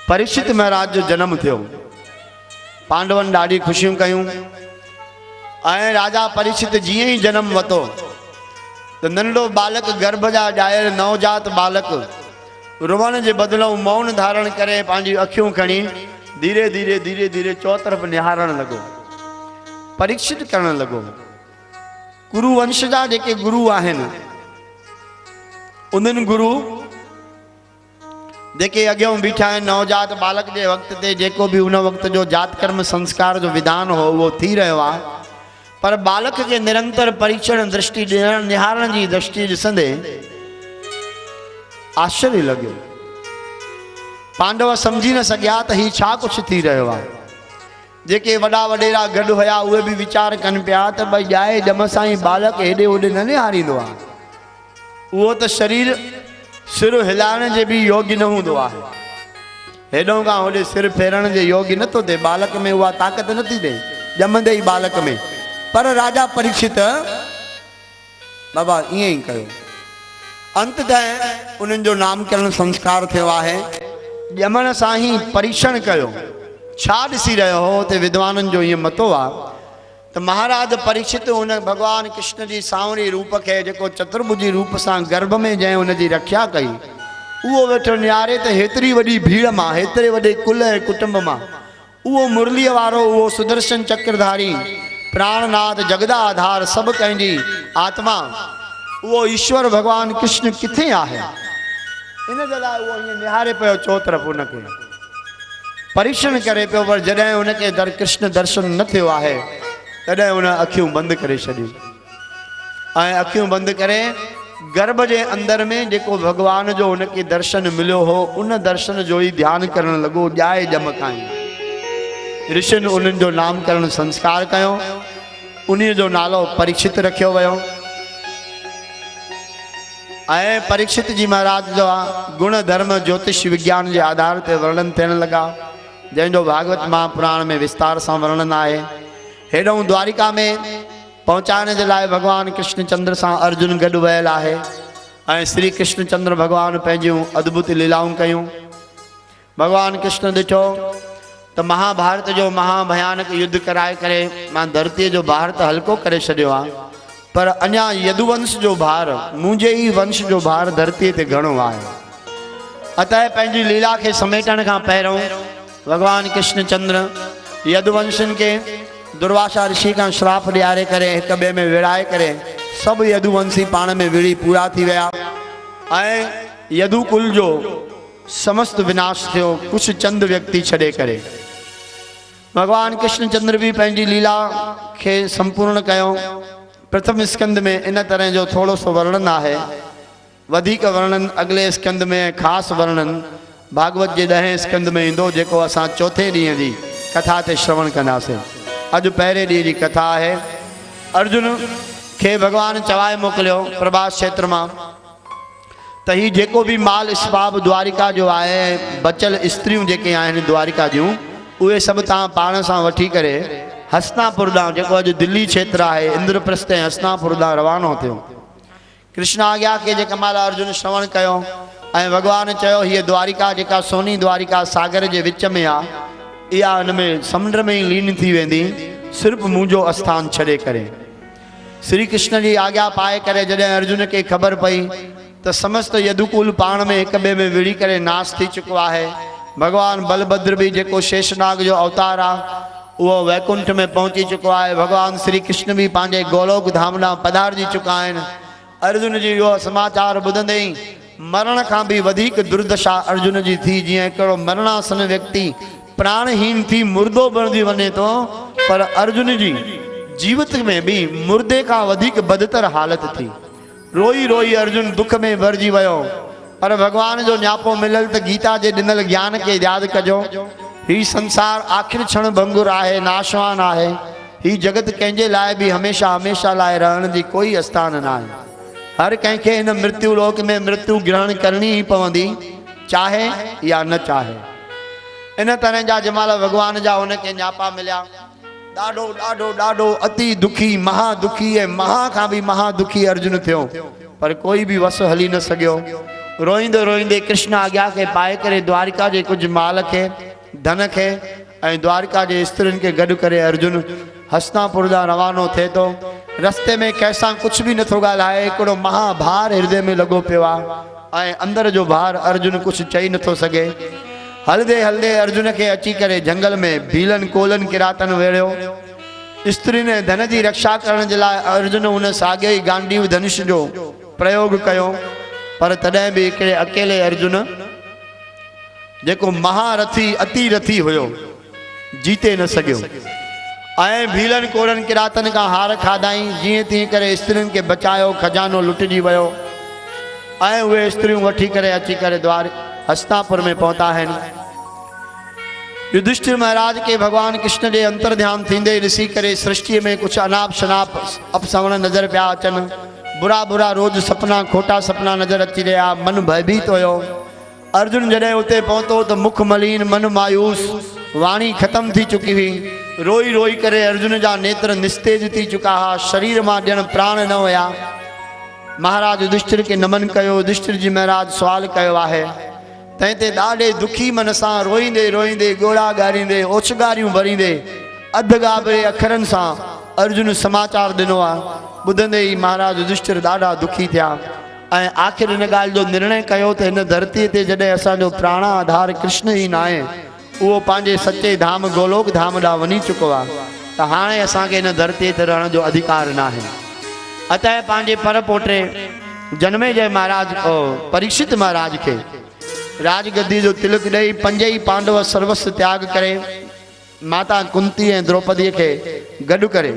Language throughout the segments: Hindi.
परीक्षित महाराज जो जन्म थियो। पांडवन ॾाढी खुशियूं कयूं। राजा परीक्षित जीअं ही जन्म वतो तो नंढो बालक गर्भ जा ॼायल नवजात बालक रुवण जे बदिलों मौन धारण करे पंहिंजी अखियूं खणी धीरे धीरे धीरे धीरे चौतरफ निहारण लगो, परीक्षित करण लगो। गुरु वंश जा जेके गुरु आहिनि उन्हनि गुरु जेके अॻियों बीठा आहिनि नवजात बालक जे वक़्त ते जेको भी उन वक़्त जो जात कर्म संस्कार जो विधान हो वो थी रहियो आहे, पर बालक के निरंतर परीक्षण दृष्टि निहारण की दृष्टि ॾिसंदे आश्चर्य लॻियो। पांडव समझी न सघिया त ही छा कुछ थी रहियो आहे। जेके वॾा वॾेरा गॾु हुया उहे भी वीचार कनि पिया त भई ॼाए ॼम सां ई बालक हेॾे होॾे न निहारींदो आहे, उहो त शरीर सिर हिलाइण जे भी योग्य न हूंदो आहे, हेॾों खां होॾे सिर फेरण जे योग्य नथो थिए, बालक में उहा ताक़त नथी ॾे ॼमंदे ई बालक में। पर राजा परीक्षित बाबा ईअं ई कयो। अंततः उन्हनि जो नामकरण संस्कार थियो आहे। ॼमण सां ही परीक्षण कयो छा ॾिसी रहियो हो ते विद्वाननि जो ईअं मतो आहे त महाराज परीक्षित उन भगवान कृष्ण जी सांवरी रूप खे जेको चतुर्भुजी रूप सां गर्भ में जंहिं उनजी रक्षा कई उहो वेठो निहारे त हेतिरी वॾी भीड़ मां हेतिरे वॾे कुल ऐं कुटुंब मां उहो मुरलीअ वारो उहो सुदर्शन चक्रधारी प्राणनाथ जगदा आधार सब कंहिंजी आत्मा वो ईश्वर भगवान कृष्ण किथे आहे। इन जे लाइ उहो ईअं निहारे पियो चौतरफ़ उनखे परीक्षण करे पियो, पर जॾहिं उनखे कृष्ण दर्शन न थियो आहे तॾहिं उन अखियूं बंदि करे छॾियूं ऐं अखियूं बंदि करे गर्भ जे अंदर में जेको भगवान जो उनखे दर्शन मिलियो हो उन दर्शन जो ही ध्यान करण लॻो। ॼाए ॼम खां ई ऋषियुनि उन्हनि जो नामकरण संस्कार कयो, उन्हीअ जो नालो परीक्षित रखियो वियो। ऐं परीक्षित जी महाराज जो गुण धर्म ज्योतिष विज्ञान के आधार ते वर्णन थियण लगा, जंहिंजो भागवत महापुराण में विस्तार सां वर्णन आहे। हेॾों द्वारिका में पहुँचाने के लिए भगवान कृष्णचंद्र सां अर्जुन गॾु वियल आहे ऐं श्री कृष्णचंद्र भगवान पंहिंजियूं अद्भुत लीलाऊं कयूं। भगवान कृष्ण ॾिठो तो महाभारत जो महाभयानक युद्ध कराए करे मां धरती जो भार तो हल्को करे छॾियो आहे, पर अञा यदुवंश जो भार मुंहिंजे ही वंश जो भार धरती ते घणो आहे। अतः पंहिंजी लीला के समेटण खां पहिरों भगवान कृष्णचंद्र यदुवंशन के दुर्वासा ऋषि का श्राप ॾियारे करे हिक ॿिए में विड़ाए करे सब यदुवंशी पाण में विड़ी पूरा थी विया ऐं यदुकुल जो समस्त विनाश थियो कुछ चंद व्यक्ति छड़े करे। भगवान कृष्णचंद्र भी पंहिंजी लीला के संपूर्ण कयो। प्रथम स्कंद में इन तरह जो थोड़ो सो वर्णन आहे, वधिक वर्णन अगले स्कंद में, खास वर्णन भागवत के 10 स्कंद में इंदो जेको असां चौथे ॾींहं जी कथा ते श्रवण कंदासीं। अज पहिरे ॾींहं जी कथा है। अर्जुन के भगवान चवाए मोकलियो प्रभास क्षेत्र में त ही जेको भी माल इस्बाब द्वारिका जो आहे, बचल स्त्रियों जेके आहिनि द्वारिका जूं उहे सब तव्हां पाण सां वठी करे हस्तिनापुर ॾांहुं जेको अॼु दिल्ली क्षेत्र आहे इंद्रप्रस्थ ऐं हस्तिनापुर ॾांहुं रवानो थियो। कृष्ण आज्ञा के जेका महिल अर्जुन श्रवण कयो ऐं भगवान चयो हीअ द्वारिका जेका सोनी द्वारिका सागर जे विच में आहे इहा हिन में समुंड में ही लीन थी वेंदी सिर्फ़ मुंहिंजो आस्थान छॾे करे। श्री कृष्ण जी आज्ञा पाए करे जॾहिं अर्जुन के खबर पई तो समस्त यदुकुल पाण में एक बे में विड़ी करे नाश थी चुको है। भगवान बलभद्र भी जेको शेषनाग जो अवतार आ वो वैकुंठ में पहुंची चुको है। भगवान श्री कृष्ण भी पांजे गोलोक धाम ॾांहुं पधारजी चुका हैं। अर्जुन जी यो समाचार ॿुधंदे ही मरण का भी वधिक दुर्दशा अर्जुन जी थी, जीअं हिकिड़ो मरणासन व्यक्ति प्राणहीन थी मुर्दो बणजी वञे तो, पर अर्जुन जी जीवित में भी मुर्दे का वधिक बदतर हालत थी। रोई रोई अर्जुन दुख में भरजी वयो, पर भगवान जो न्यापो मिलल तो गीता जे ॾिनल ज्ञान के याद कजो। ही संसार आखिर क्षण भंगुर आहे, नाशवान आहे। ही जगत कंहिंजे लाइ भी हमेशा हमेशा लाइ रहण जी कोई स्थान न आहे। हर कंहिंखे इन मृत्यु लोक में मृत्यु ग्रहण करनी ही पवंदी, चाहे या न चाहे। इन तरह जा जमाल भगवान जा उनके न्यापा मिलिया। ॾाढो ॾाढो ॾाढो अति दुखी महादुखी ऐं महा का भी महादुखी अर्जुन थियो, पर कोई भी वस हली न सघियो। रोईंदे रोईंदे कृष्ण आज्ञा के पाए करे द्वारिका जे कुछ माल के धन के ऐं द्वारिका जे स्त्रियुनि के गॾु करे अर्जुन हस्तिनापुर ॾांहुं रवानो थिए थो। रस्ते में कंहिंसां कुझु बि नथो ॻाल्हाए, हिकिड़ो महाभार हृदय में लॻो पियो आहे ऐं अंदर जो भार अर्जुन कुझु चई नथो सघे। हलदे हलदे अर्जुन के अची करे जंगल में भीलन कोलन किरातन वेड़ियो। स्त्री ने धन की रक्षा करण जे लाइ अर्जुन उन साॻियो ई गांडीव धनुष जो प्रयोग कयो, पर तॾहिं बि हिकिड़े अकेले अर्जुन जेको महारथी अति रथी हुयो जीते न सघियो ऐं भीलन कोलन किरातन का हार खाधाई। जीअं तीअं करे स्त्रियुनि के बचायो, खजानो लुटिजी वियो ऐं उहे स्त्रियूं वठी करे अची करे द्वार हस्तिनापुर में पहुता आहिनि। युधिष्ठिर महाराज के भगवान कृष्ण जे अंतर ध्यान थींदे ॾिसी करे सृष्टि में कुछ अनाप शनाप अपसवण नजर पिया अचनि। बुरा बुरा रोज सपना, खोटा सपना नजर अची रहा। मन भयभीत हुयो। अर्जुन जॾहिं उते पहुतो तो मुख मलिन, मन मायूस, वाणी खत्म थी चुकी हुई। रोई रोई करे अर्जुन जा नेत्र निस्तेज थी चुका हा। शरीर मां ॼण प्राण न हुया। महाराज युधिष्ठिर के नमन कयो। युधिष्ठिर जी महाराज सवाल कयो आहे। तंहिं ॾाढे दुखी मन सां रोईंदे रोईंदे ॻोड़ा ॻारींदे ओछगारियूं भरींदे अध गाबरे अखरनि सां अर्जुन समाचार ॾिनो आहे। ॿुधंदे ई महाराज युधिष्ठिर ॾाढा दुखी थिया ऐं आख़िर इन ॻाल्हि जो निर्णय कयो त हिन धरतीअ ते जॾहिं असांजो प्राण आधार कृष्ण ई न आहे, उहो पंहिंजे सचे धाम गोलोक धाम ॾांहुं वञी चुको आहे, त हाणे असांखे हिन धरतीअ ते रहण जो अधिकार न आहे। अतः पंहिंजे पर पोटे जनमेजय महाराज परीक्षित महाराज खे राजगद्दी जो तिलक ॾेई पंजई पांडव सर्वस्व त्याग करे माता कुंती ऐं द्रौपदी के गॾु करे,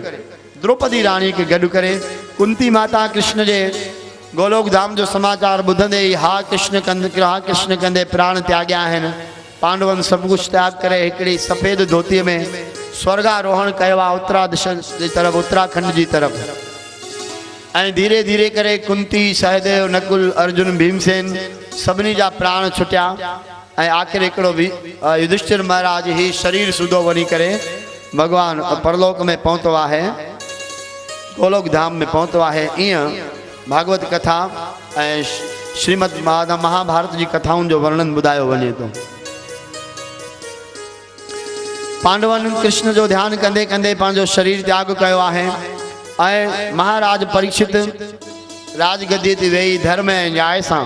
द्रौपदी रानी के गॾु करे कुंती माता कृष्ण जे गोलोक धाम जो समाचार ॿुधंदे ई हा कृष्ण कंदे प्राण त्याग्या आहिनि। पांडवनि सभु कुझु त्याग करे हिकिड़ी सफ़ेद धोतीअ में स्वर्गारोहण कयो आहे उत्तरा दिशा जी तरफ़, उत्तराखंड जी तरफ़। ऐं धीरे धीरे करे कुंती, सहदेव, नकुल, अर्जुन, भीमसेन सभिनी जा प्राण छुटिया ऐं आख़िर हिकिड़ो युधिष्ठिर महाराज ही शरीर सुधो वञी करे भगवान परलोक में पहुतो आहे, गोलोक धाम में पहुतो आहे। ईअं भागवत कथा ऐं श्रीमद महाभारत जी कथाउनि जो वर्णन ॿुधायो वञे थो। पांडवनि कृष्ण जो ध्यान कंदे कंदे पंहिंजो शरीर त्याग कयो आहे ऐं महाराज परीक्षित राजगद्दी ते वेही धर्म ऐं न्याय सां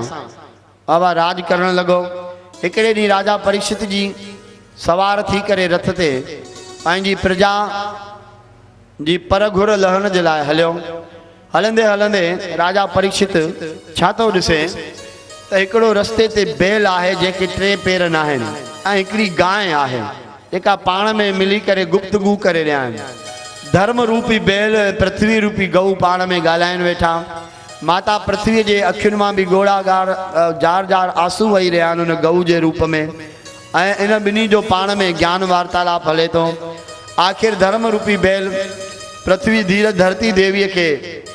बाबा राज करण लॻो। हिकिड़े ॾींहुं राजा परीक्षित जी सवार थी करे रथ ते पंहिंजी प्रजा जी पर घुर लहण जे लाइ हलियो। हलंदे हलंदे राजा परीक्षित छा थो ॾिसे त हिकिड़ो रस्ते ते बैल आहे जंहिंखे 3 पेर न आहिनि ऐं हिकिड़ी गांइ आहे जेका पाण में मिली करे गुप्तगू करे रहिया आहिनि। धर्म रूपी बैल, पृथ्वी रूपी गऊ पाण में ॻाल्हाइनि वेठा। माता पृथ्वी जे अखियुनि मां बि ॻोड़ा जार जार आंसू वही रहिया आहिनि उन गऊ जे रूप में ऐं इन ॿिन्ही जो पाण में ज्ञान वार्तालाप हले थो। आख़िर धर्म रूपी बैल पृथ्वी धीरज धरती देवीअ खे,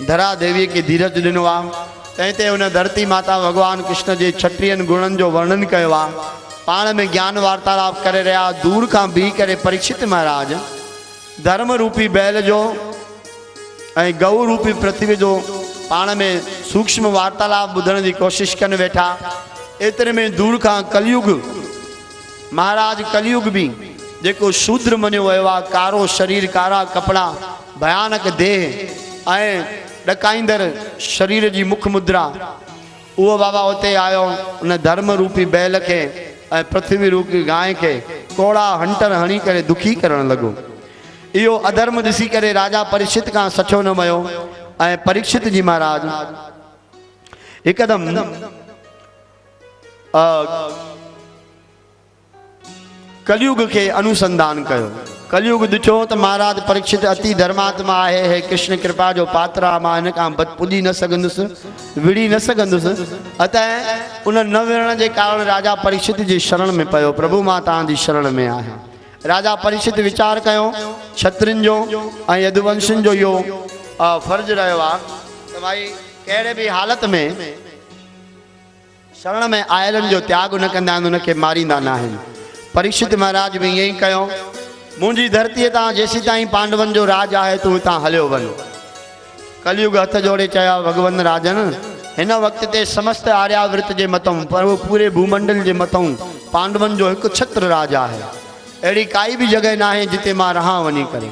धरा देवीअ खे धीरज ॾिनो आहे। तंहिं ते उन धरती माता भगवान कृष्ण जे 36 गुणनि जो वर्णन कयो आहे। पाण में ज्ञान वार्तालाप करे रहिया। दूर खां बीह करे परीक्षित महाराज धर्म रूपी बैल जो ऐं गऊ रूपी पृथ्वी जो पाण में सूक्ष्म वार्तालाप ॿुधण जी कोशिश कनि वेठा। एतिरे में दूर खां कलयुग महाराज कलयुग बि जेको शूद्र मञियो वियो आहे, कारो शरीर, कारा कपिड़ा, भयानक देह ऐं ॾकाईंदड़ शरीर जी मुख मुद्रा, उहो बाबा उते आयो। उन धर्म रूपी बैल खे ऐं पृथ्वी रूपी गांइ खे कोड़ा हंटर हणी करे दुखी करण लॻो। इहो अधर्म ॾिसी करे राजा परीक्षित खां सचो न वियो ऐं परीक्षित जी महाराज हिकदमि कलयुग के अनुसंधान कयो। कलयुग ॾिठो त महाराज परीक्षित अति धर्मात्मा आहे, हे कृष्ण कृपा जो पात्र आहे, मां हिन खां पुॼी न सघंदुसि, विड़ी न सघंदुसि। अतः उन न विढ़ण जे कारण राजा परीक्षित जी शरण में पियो। प्रभु मां तव्हांजी शरण में आहे। राजा परीक्षित वीचार कयो क्षत्रियुनि जो ऐं यदुवंशनि जो इहो फर्ज़ रहियो आहे त भाई कहिड़े बि हालत में शरण में आयलनि जो त्याग न कंदा आहिनि, उनखे मारींदा न आहिनि। परीक्षित महाराज बि ईअं ई कयो। मुंहिंजी धरतीअ तां जेसीं ताईं पांडवनि जो राज आहे तूं हितां हलियो वञ। कलयुग हथ जोड़े चयो भगवान राजन हिन वक्त ते समस्त आर्यावृत जे मतों पूरे भूमंडल जे मतों पांडवन जो एक छत्र राज है। अड़ी काई भी जगह ना है जिते मां रहा वनी करे।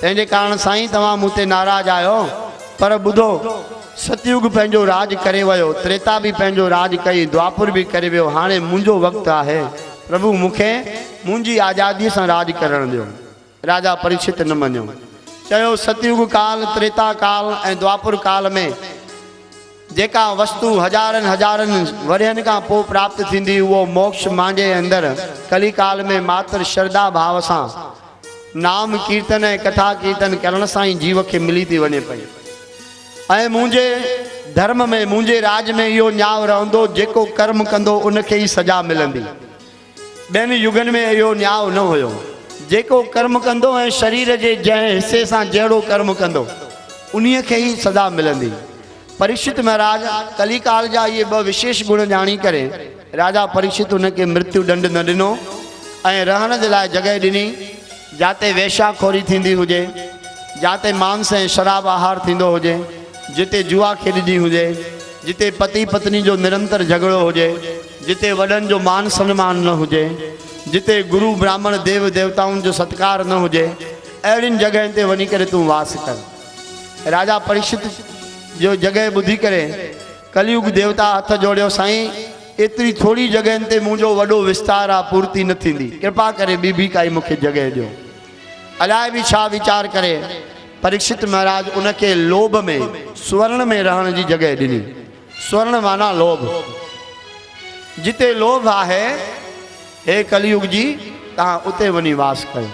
तेजे कारण साईं तमाम मुते नाराज आयो, पर बुधो सतयुग पंहिंजो राज करे वयो, त्रेता भी पंहिंजो राज कई, द्वापुर भी करे वियो। हाणे मुंहिंजो वक्त है, प्रभु मुखे मुंहिंजी आज़ादी से राज करण दियो। राजा परीक्षित न मञो, चयो सतयुग काल, त्रेता काल ऐं द्वापुर काल में जेका वस्तु हजारन हजारन वरियन का पो प्राप्त थींदी, वो मोक्ष मांजे अंदर कली काल में मात्र श्रद्धा भाव से नाम कीर्तन ऐं कथा कीर्तन करण सां ही जीव के मिली थी वने पई। ऐं मुंहिंजे धर्म में, मुंहिंजे राज में इहो न्याय रहंदो, जेको कर्म कंदो उनखे ही सजा मिलंदी। ॿियनि युगनि में इहो न्याय न हुयो। जेको कर्म कंदो ऐं शरीर जे जंहिं हिस्से सां जहिड़ो कर्म कंदो उन्हीअ खे ही सजा मिलंदी। परीक्षित महाराज कलिकाल जा ये ब विशेष गुण जानी करे राजा परीक्षित उनके मृत्यु दंड न दिनो ऐं रहण जे लाइ जगह दिनी, जाते वेश्याखोरी थींदी हुजे, जाते मांस ऐं शराब आहार थींदो हुजे, जिते जुआ खेॾजी हुजे, जिते पति पत्नी जो निरंतर झगड़ो हुजे, जिते वडन जो मान सम्मान न हुजे, जिते गुरु ब्राह्मण देव देवताउन जो सत्कार न हुजे, अड़िन जगह ते वनी करे तू वास कर। राजा परीक्षित जो जगह बुधी करे कलयुग देवता हथ जोड़ियो, साईं एतरी थोड़ी जगह ते मुझो वडो विस्तार आ, पूर्ति न थींदी, कृपा करे बीबी काई मुखे जगह दियो। अलाए भी छा विचार करे परीक्षित महाराज उनके लोभ में स्वर्ण में रहने की जगह दिनी। स्वर्ण माना लोभ, जिते लोभ है हे कलयुग जी तहां उते वनी वास कयो।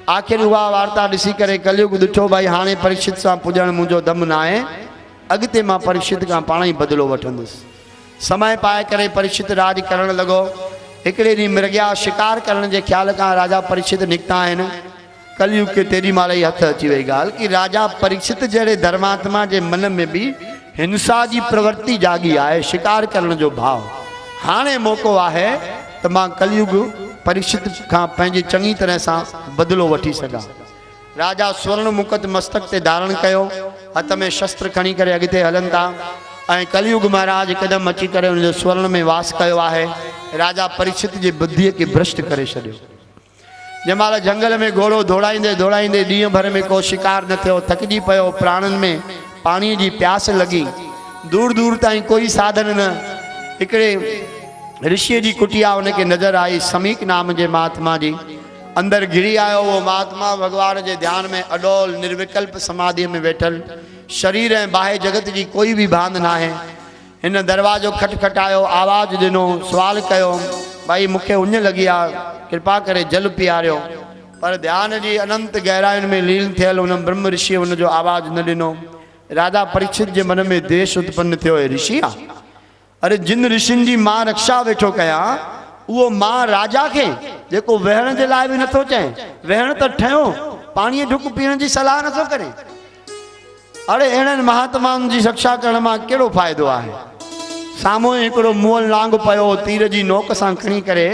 आखिर हुआ वार्ता ॾिसी करे कलयुग ॾिठो भाई हाणे परीक्षित सां पुॼण मुंहिंजो दम न आहे, अॻिते मां परीक्षित खां पाण ही बदिलो वठंदुसि। समय पाए करे परीक्षित राज करण लॻो। हिकिड़े ॾींहुं मृगया शिकार करण जे ख्याल खां राजा परीक्षित निकिता आहिनि। कलयुग के तेरी माल ही हथ अची वही गाल कि राजा परीक्षित जड़े धर्मात्मा के मन में भी हिंसा की प्रवृत्ति जागी है, शिकार करने जो भाव। हाणे मौको है तो मां कलयुग परीक्षित का पंहिंजी चंगी तरह से बदलो वठी सका। राजा स्वर्ण मुकुट मस्तक ते धारण कयो, हथ में शस्त्र खणी करे अगते हलन था ऐं कलयुग महाराज कदम अची करे उन स्वर्ण में वास कयो है। राजा परीक्षित जी बुद्धि के भ्रष्ट करे छड़ियो। जमाल जंगल में घोड़ो दौड़ाईंदे दौड़ाईंदे ॾींहं भर में को शिकार न थियो, थकजी पयो, प्राणन में पानी की प्यास लगी, दूर दूर ताईं कोई साधन न। हिकिड़े ऋषि की कुटिया उनके नजर आई, समीक नाम के महात्मा जी। अंदर गिरी आयो वो महात्मा भगवान के ध्यान में अडोल निर्विकल्प समाधि में बैठल, शरीर ऐं बाह्य जगत की कोई भी भान ना है। इन दरवाजो खटखटायो, आवाज दिनो, सवाल कयो, भाई मुखे उञ लगी आ, कृपा करे जल पियारियो। पर ध्यान की अनंत गहराइन में लीन थियल उन ब्रह्म ऋषि उन जो आवाज न दिनो। राजा परीक्षित के मन में देश उत्पन्न थियो, ऋषि आ, अरे जिन ऋषिन जी मां रक्षा वेठो कया, वो मां राजा के जेको वहण के लाइ भी नथो चए, वहण तो ठयो, पानी ढुक पीण की सलाह नथो करे। अरे अहिड़नि महात्माउनि जी रक्षा करण मां कहिड़ो फ़ाइदो आहे। साम्हूं हिकिड़ो मुअल नांग पयो, तीर जी नोक सां खणी करे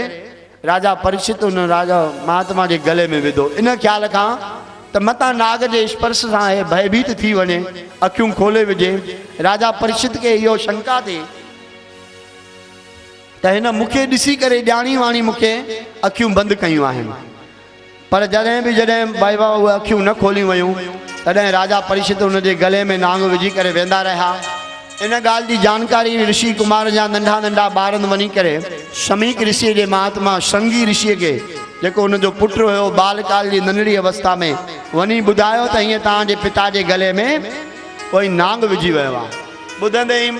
राजा परीक्षित उन राजा महात्मा के गले में विधो। इन ख्याल खां त मता नाग के स्पर्श से भयभीत थी वने, अखियूं खोले विझे। राजा परीक्षित के इहो शंका थी त हिन मुखे ॾिसी करे ॼाणी वाणी मुखे अखियूं बंद कयूं आहिनि, पर जॾहिं भी भाई बाबा उहे अखियूं न खोलियूं वयूं तॾहिं राजा परीक्षित उन जे गले में नांग विझी करे वेंदा रहा। इन ॻाल्हि जी जानकारी ऋषि कुमार जा नंढा नंढा ॿारनि वञी करे शमीक ऋषि जे महात्मा श्रृंगी ऋषि के जेको उन जो पुट हुयो बालकाल जी नंढड़ी अवस्था में वञी ॿुधायो त हीअं तव्हांजे पिता जे गले में कोई नांग विझी वियो आहे। ॿुधंदे ई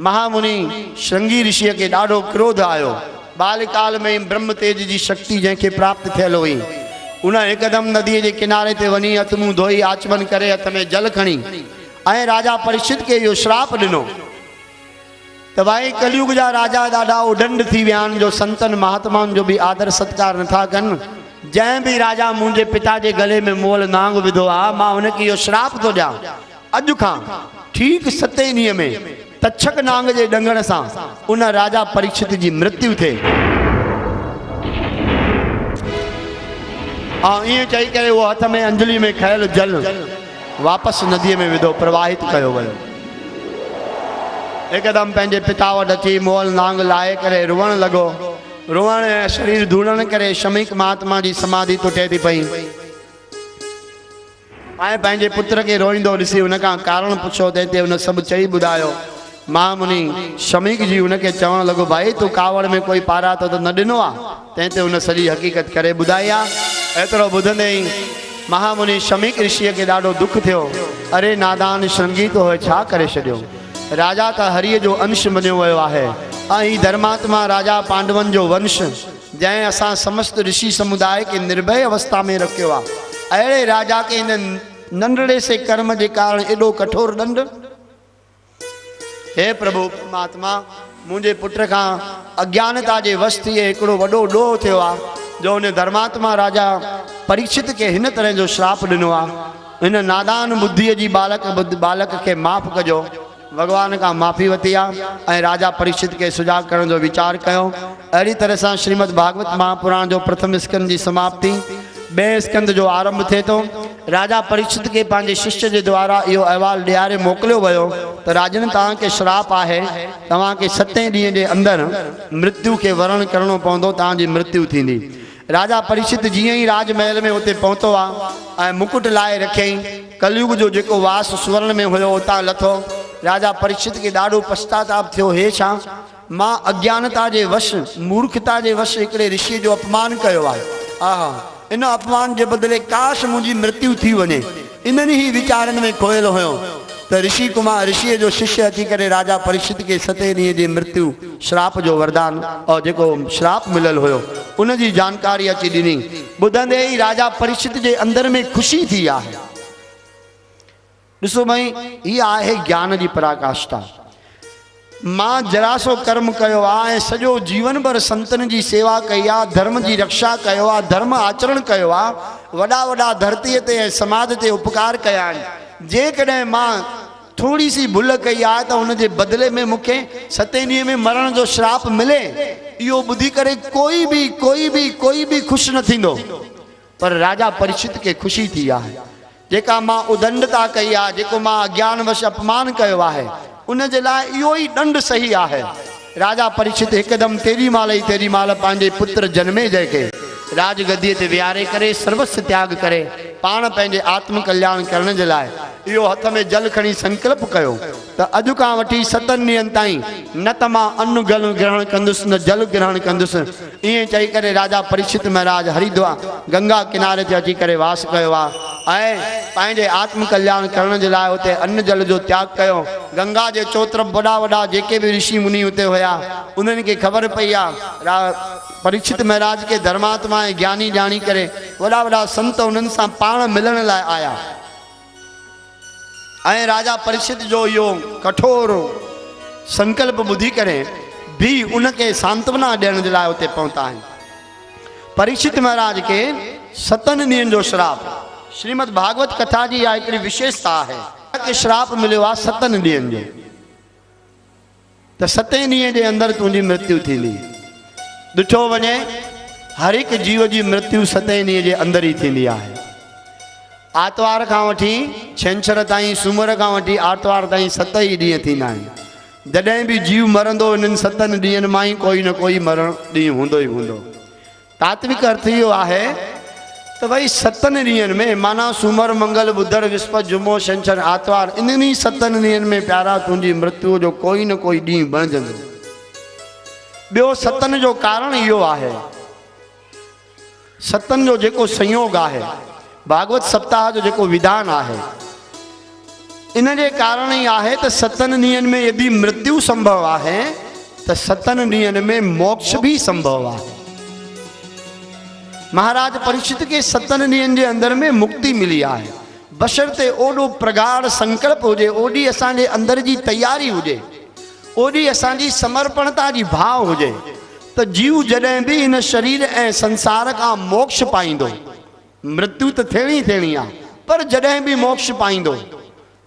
महामुनि श्रृंगी ऋषि के ॾाढो क्रोध आयो। बालकाल में ब्रह्म तेज जी शक्ति जंहिंखे प्राप्त थियल हुई, उन हिकदम नदी के किनारे ते वञी हथ मुंहुं धोई आचमन करे हथ में जल खणी ऐं राजा परीक्षित के इहो श्राप ॾिनो त भाई कलयुग जा राजा ॾाढा उडंड थी विया आहिनि जो संतन महात्माउनि जो भी आदर सत्कार नथा कनि। जंहिं भी राजा मुंहिंजे पिता जे गले में मोल नांग विधो आहे, मां हुनखे इहो श्राप थो ॾियां, अॼु खां ठीक 7 ॾींहं में तक्षक नांग जे डंगण सां उन राजा परीक्षित जी मृत्यु थे। ईअं चई करे वो हथ में अंजलि में खयल जल वापस नदी में विधो, प्रवाहित कयो वियो। एकदम पंहिंजे पिता वटि अची मोल नांग लाए करे रुअण लॻो। रुअण ऐं शरीर धूड़ण करे शमीक महात्मा जी समाधि टुटे थी पई ऐं पंहिंजे पुत्र खे रोईंदो ॾिसी हुनखां कारण पुछो ते हुन सभु चई ॿुधायो। महामुनि शमीक जी हुनखे चवणु लॻो भाई तूं कावड़ में कोई पारातो त न ॾिनो आहे? तंहिं ते हुन सॼी हक़ीक़त करे ॿुधाई आहे। एतिरो ॿुधंदे ई महामुनि शमीक ऋषिअ खे ॾाढो दुख थियो। अरे नादान श्रृंगी तो छा करे छॾियो? राजा त हरीअ जो अंश मञियो वियो आहे ऐं ही धर्मात्मा राजा पांडवन जो वंश जंहिं असां समस्त ऋषि समुदाय के निर्भय अवस्था में रखियो आहे, अहिड़े राजा के इन नंढड़े से कर्म के कारण एडो कठोर दंड? हे प्रभु परमात्मा, मुझे पुत्र का अज्ञानता के वश थी हिकिड़ो वॾो ॾोह थियो आहे जो उन धर्मात्मा राजा परीक्षित के हिन तरह जो श्राप ॾिनो आहे। इन नादान बुद्धि जी बालक के माफ़ कजो। भगवान का माफ़ी वती आहे ऐं राजा परीक्षित के सुजाग करण जो वीचार कयो। अहिड़ी तरह सां श्रीमद् भागवत महापुराण जो प्रथम स्कंद की समाप्ति, बे स्कंद जो आरंभ थे तो। राजा परीक्षित के पांजे शिष्य के द्वारा यो अहवाल ॾियारे मोकिलियो वियो तो राजन तव्हां के श्राप आहे, तव्हां के 7 ॾींहं के अंदर मृत्यु के वरण करणो पवंदो, तव्हां जी मृत्यु थींदी। राजा परीक्षित जीअं ही राजमहल में उते पहुतो आहे ऐं मुकुट लाए रखियईं, कलयुग जो जेको वास स्वर्ण में हुयो उतां लथो। राजा परीक्षित के ॾाढो पश्चाताप थियो। हे छा, मां अज्ञानता के वश मूर्खता के वश हिकिड़े ऋषि जो अपमान कयो आहे। आहा, इन अपमान के बदले काश मुझी मृत्यु थी वने, इन्हनि ही विचारन में खोयल हुयो तो ऋषि कुमार ऋषि जो शिष्य अची करे राजा परीक्षित के 7 ॾींहं जी मृत्यु श्राप जो वरदान और जो श्राप मिलल हुयो उन जी जानकारी अची ॾिनी। ॿुधंदे ही राजा परीक्षित के अंदर में खुशी थी आहे। ॾिसो भई, हीअ आहे ज्ञान जी पराकाष्ठा। मां जरासो कर्म कयो आहे, सॼो जीवन भर संतन जी सेवा कई आहे, धर्म की रक्षा कयो आहे, धर्म आचरण कयो आहे, वॾा वॾा धरतीअ ते ऐं समाज ते उपकार कया आहिनि। जेकॾहिं मां थोड़ी सी भुल कई आहे तो उन जे बदले में मूंखे 7 ॾींहं में मरण जो श्राप मिले, इहो ॿुधी करे कोई भी खुश न थींदो। पर राजा परीक्षित के खुशी थी आहे। जेका मां उदंडता कई आहे, जेको मां अज्ञानवश अपमान कयो आहे, उन जे लाइ इहो ही दंड सही आहे। राजा परीक्षित एकदम तेरी माल पांजे पुत्र जन्मे जय के राजगद्दीअ ते विहारे करे सर्वस्व त्याग करे पाण पंहिंजे आत्म कल्याण करण जे लाइ इहो हथ में जल खणी संकल्प कयो त अॼु खां वठी 7 ॾींहंनि ताईं न त मां अन्न ग्रहण कंदुसि न जल ग्रहण कंदुसि। ईअं चई करे राजा परीक्षित महाराज हरिद्वार गंगा किनारे ते अची करे वास कयो आहे ऐं पंहिंजे आत्म कल्याण करण जे लाइ उते अन्न जल जो त्याग कयो। गंगा जे चोतरफ़ वॾा वॾा जेके भी ऋषि मुनि उते हुया उन्हनि खे ख़बर पई आहे परीक्षित महाराज के धर्मात्मा ऐं ज्ञानी ॼाणी करे वॾा वॾा संत उन्हनि सां पाण मिलण लाइ आया ऐं राजा परीक्षित जो यो कठोर संकल्प ॿुधी करे भी उनके सांत्वना ॾियण जे लाइ उते पहुता आहिनि। परीक्षित महाराज के 7 ॾींहंनि जो श्राप, श्रीमद् भागवत कथा जी इहा हिकिड़ी विशेषता आहे कि श्राप मिलियो आहे 7 ॾींहंनि जो, त 7 ॾींहं जे अंदरि तुंहिंजी मृत्यु थींदी। ॾिठो वञे हर एक जीव की मृत्यु 7 ॾींहं जे अंदर ही थींदी आहे। आतवार का वठी छंछर ताईं, सूमर का वठी आतवार ताईं 7 ही ॾींहं थींदा आहिनि। जॾहिं भी जीव मरंदो इन्हनि 7 ॾींहंनि मां ही कोई न कोई मरण ॾींहुं हूंदो ही हूंदो। तात्विक अर्थ इहो आहे त भई 7 ॾींहंनि में माना सूमर मंगल बुधर विस्पति जुमो छंछर आतवार इन्हनि 7 ॾींहंनि में प्यारा तुंहिंजी मृत्यु जो कोई न कोई ॾींहुं बणजंदो। ॿियो 7 जो कारण इहो आहे, 7 जो जेको संयोग आहे, भागवत सप्ताह जो जेको विधान आहे, इन जे कारण ही आहे त 7 ॾींहंनि में यदि मृत्यु संभव आहे त 7 ॾींहंनि में मोक्ष भी संभव आहे। महाराज परीक्षित के 7 ॾींहंनि जे अंदर में मुक्ति मिली आहे, बशर्ते ओडो प्रगाढ़ संकल्प हुजे, ओडी असांजे अंदर जी तैयारी हुजे, ओडी असांजी समर्पणता जी भाव हुजे त जीव जॾहिं भी इन शरीर ऐं संसार का मोक्ष पाईंदो, मृत्यु तो थियणी आहे, पर जॾहिं भी मोक्ष पाईंदो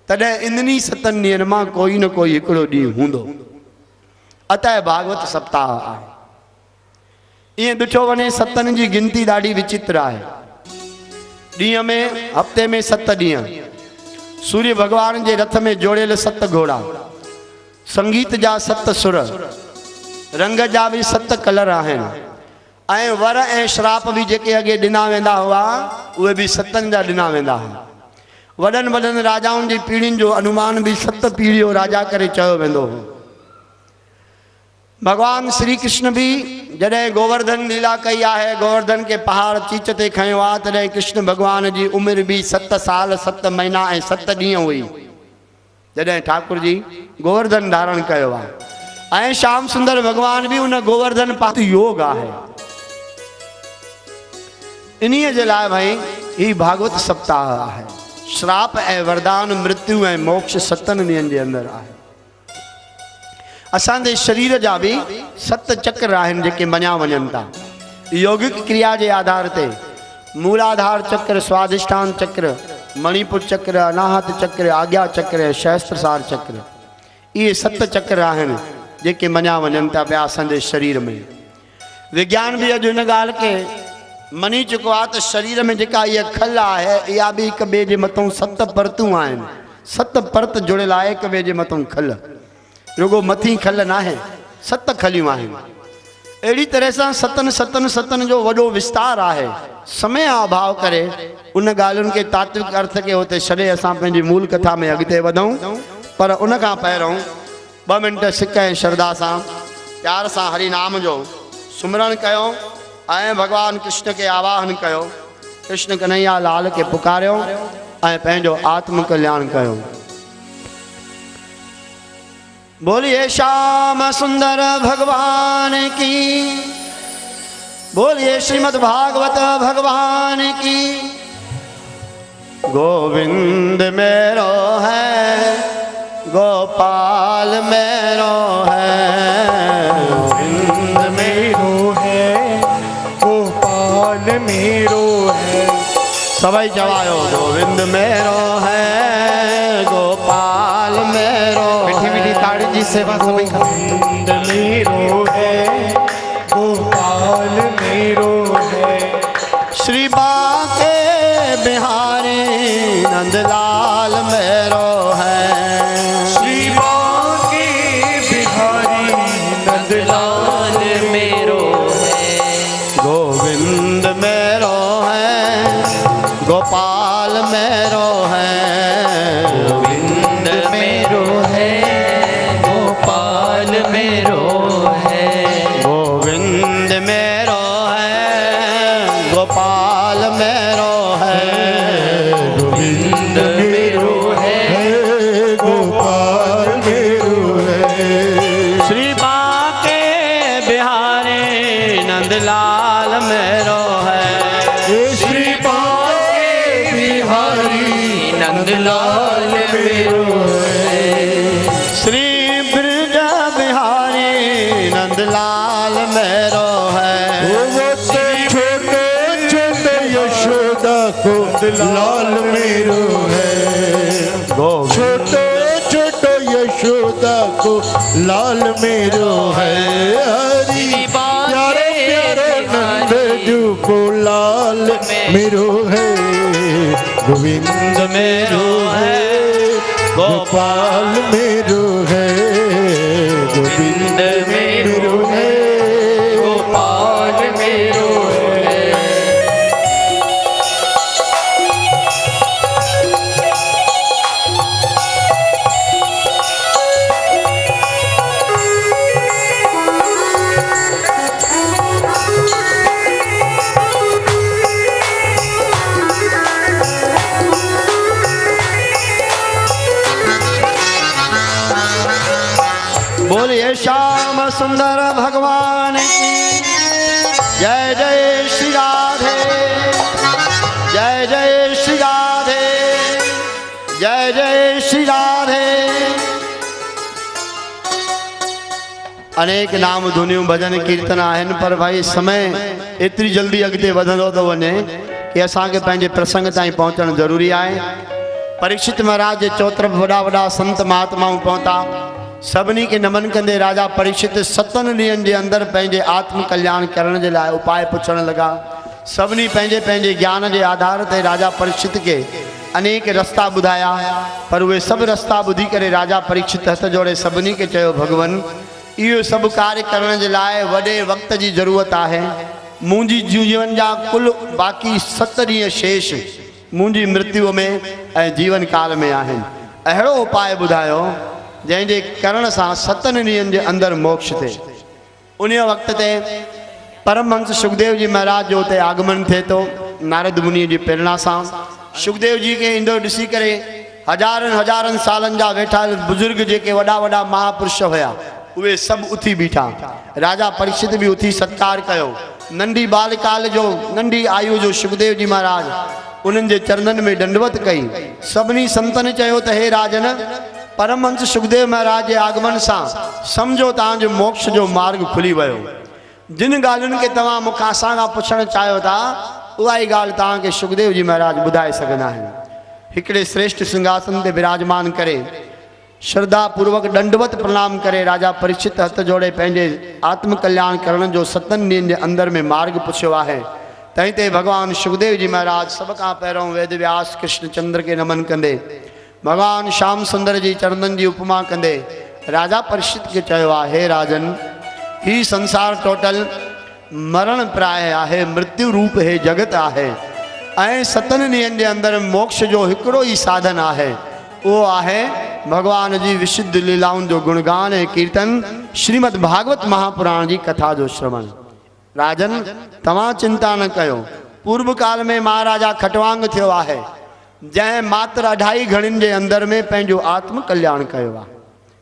तॾहिं इन्हनि 7 ॾींहंनि मां कोई न कोई हिकिड़ो ॾींहुं हूंदो। अतः भागवत सप्ताह आहे। ईअं ॾिठो वञे 7 जी गिनती ॾाढी विचित्र आहे। ॾींहं में हफ़्ते में 7 ॾींहं, सूर्य भगवान जे रथ में जोड़ियल 7 घोड़ा, संगीत जा 7 सुर, रंग जा भी 7 कलर आहिनि, ऐं वर ऐं श्राप भी जेके अॻे ॾिना वेंदा हुआ उहे भी 7 जा ॾिना वेंदा हुआ। वॾनि वॾनि राजाउनि जी पीढ़ियुनि जो अनुमान भी 7 पीढ़ियूं राजा करे चयो वेंदो हो। भगवान श्री कृष्ण भी जॾहिं गोवर्धन लीला कई आहे, गोवर्धन के पहाड़ चीच ते खयो आहे, तॾहिं कृष्ण भगवान जी उम्र भी 7 साल 7 महीना ऐं 7 ॾींहं हुई जॾहिं ठाकुर जी गोवर्धन धारण कयो आहे। ऐं श्याम सुंदर भगवान भी उन गोवर्धन पात योग आहे। इन्हीअ जे लाइ भाई ही भागवत सप्ताह आहे। श्राप ऐं वरदान, मृत्यु ऐं मोक्ष 7 ॾींहंनि जे अंदर आहे। असांजे शरीर जा भी 7 चक्र आहिनि जेके मञा वञनि था। योगिक क्रिया के आधार ते मूलाधार चक्र, स्वाधिष्ठान चक्र, मणिपुर चक्र, अनाहत चक्र, आज्ञा चक्र, सहस्त्रसार चक्र, ये 7 चक्र आहिनि जेके मञा वञनि था पिया असांजे शरीर में। विज्ञान भी अॼु इन ॻाल्हि के मनी चुको आहे त शरीर में जेका इहा खल आहे इहा भी हिक ॿिए जे मथां 7 परतूं आहिनि। 7 परत जुड़ियल आहे हिक ॿिए जे मथां खल, रुगो मथी खल ना है, 7 खलियूं आहिनि। अहिड़ी तरह सां 7 जो वॾो विस्तार आहे। समय अभाव करे उन ॻाल्हियुनि के तात्विक अर्थ के होते छॾे असां पंहिंजी मूल कथा में अॻिते वधूं। पर उन खां पहिरों 2 मिंट सिक ऐं श्रद्धा सां प्यार सां हरि नाम जो सुमरण कयो ऐं भगवान कृष्ण के आवाहन कयो, कृष्ण कन्हैया लाल के पुकारियो ऐं पंहिंजो आत्म कल्याण कयो। बोलिए श्याम सुंदर भगवान की, बोलिए श्रीमद् भागवत भगवान की। गोविंद मेरो है, गोपाल मेरो है, गोविंद मेरो है, गोपाल मेरो है। सभी चवायो गोविंद मेरो है, गोपाल मेरो। मीठी मीठी ताड़ी जी सेवा सभी। गोविंद मेरो है, गोपाल मेरो है। श्री बांके बिहारी नंदलाल मेरो है, श्री बांके बिहारी नंदलाल मेरो है। गोविंद मेरो है, गोपाल मेरो है, गोविंद मेरो है, गोपाल मेरो है। गोविंद मेरो है, गोपाल मेरो है, गोविंद मेरो है, गोपाल मेरो है। श्री बांके बिहारी नंदलाल मेरो है, श्री बांके बिहारी नंदलाल मेरो है। श्री ब्रज बिहारी नंदलाल मेरो है। वो छोटे छोटे यशोदा को लाल मेरो है। छोटे छोटे यशोदा को लाल मेरो है। हरी प्यारे प्यारे नंद जू को लाल मेरो है। गोविंद मेरो है, गोपाल मेरो है। गोविंद मेरो है, गोपाल मेरो है। बोलिए श्याम सुंदर भगवान की जय। जय श्री राधे, जय जय श्री राधे, जय जय श्री राधे। अनेक नाम धुनियूं भजन कीर्तन आहिनि, पर भाई समय एतिरी जल्दी अॻिते वधंदो थो वञे कि असांखे पंहिंजे प्रसंग ताईं पहुचणु ज़रूरी आहे। परीक्षित महाराज जे चौतरफ़ वॾा वॾा संत महात्माऊं पहुता। सभिनी के नमन कंदे राजा परीक्षित 7 ॾींहंनि जे अंदरि पंहिंजे आत्म कल्याण करण जे लाइ उपाय पुछण लॻा। सभिनी पंहिंजे पंहिंजे ज्ञान जे आधार ते राजा परीक्षित के अनेक रस्ता ॿुधाया, पर उहे सभु रस्ता ॿुधी करे राजा परीक्षित हथ जोड़े सभिनी खे चयो, भगवान इहो सभु कार्य करण जे लाइ वॾे वक़्त जी ज़रूरत आहे। मुंहिंजी जीवन जा कुल बाक़ी 7 ॾींहं शेष मुंहिंजी मृत्यु में ऐं जीवन काल में आहिनि। अहिड़ो उपाय ॿुधायो जंहिंजे करण सां 7 ॾींहंनि जे अंदरि मोक्ष थिए। उन वक़्त ते परमहंस सुखदेव जी महाराज जो उते आगमन थिए थो। नारद मुनि जी प्रेरणा सां सुखदेव जी खे ईंदो ॾिसी करे हज़ारनि हज़ारनि सालनि जा वेठा बुज़ुर्ग जेके वॾा वॾा महापुरुष हुया उहे सभु उथी बीठा। राजा परीक्षित बि उथी सत्कार कयो। नंढी बालकाल जो नंढी आयु जो सुखदेव जी महाराज उन्हनि जे चरणनि में दंडवत कई। सभिनी संतनि चयो त हे राजन, परमहंस सुखदेव महाराज जे आगमन सां सम्झो तव्हांजो मोक्ष जो मार्ग खुली वियो। जिन ॻाल्हियुनि खे तव्हां मूंखां असां खां पुछणु चाहियो था उहा ई ॻाल्हि तव्हांखे सुखदेव जी महाराज ॿुधाए सघंदा आहिनि। हिकिड़े श्रेष्ठ सिंहासन ते विराजमान करे श्रद्धा पूर्वक दंडवत प्रणाम करे राजा परीक्षित हथ जोड़े पंहिंजे आत्म कल्याण करण जो 7 ॾींहंनि जे अंदरि में मार्ग पुछियो आहे। तंहिं ते भगवान सुखदेव जी महाराज सभ खां पहिरों वेद व्यास कृष्णचंद्र खे नमन कंदे भगवान श्याम सुंदर जी चरणनि जी उपमा कंदे राजा परीक्षित खे चयो आहे, हे राजन, ही संसार टोटल मरण प्राय आहे, मृत्यु रूप हे जगत आहे ऐं 7 ॾींहंनि जे अंदरि मोक्ष जो हिकिड़ो ई साधन आहे। उहो आहे भगवान जी विशुद्ध लीलाउनि जो गुणगान ऐं कीर्तन, श्रीमद् भागवत महापुराण जी कथा जो श्रवण। राजन, तव्हां चिंता न कयो। पूर्व काल में महाराजा खटवांग थियो आहे जंहिं मात्र 2.5 घड़ियुनि जे अंदरि में पंहिंजो आत्म कल्याण कयो आहे।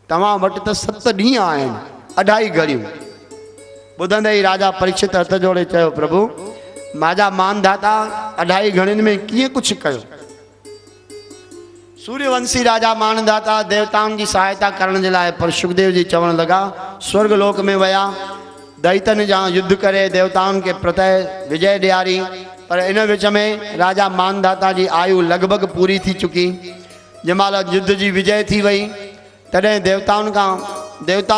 तव्हां वटि त 7 ॾींहं आहिनि, 2.5 घड़ियूं। ॿुधंदे ई राजा परीक्षित हथ जोड़े चयो, प्रभु माजा मानदाता 2.5 घड़ियुनि में कीअं कुझु कयो। सूर्यवंशी राजा मानदाता देवताउनि जी सहायता करण जे लाइ पर सुखदेव जी चवण लॻा, स्वर्ग लोक में विया, दैतन जा युद्ध करे देवताउनि खे प्रतः विजय ॾियारी। पर इन विच में राजा मानदाता जी आयु लॻभॻि पूरी थी चुकी। जंहिंमहिल युद्ध जी विजय थी वई तॾहिं देवताउनि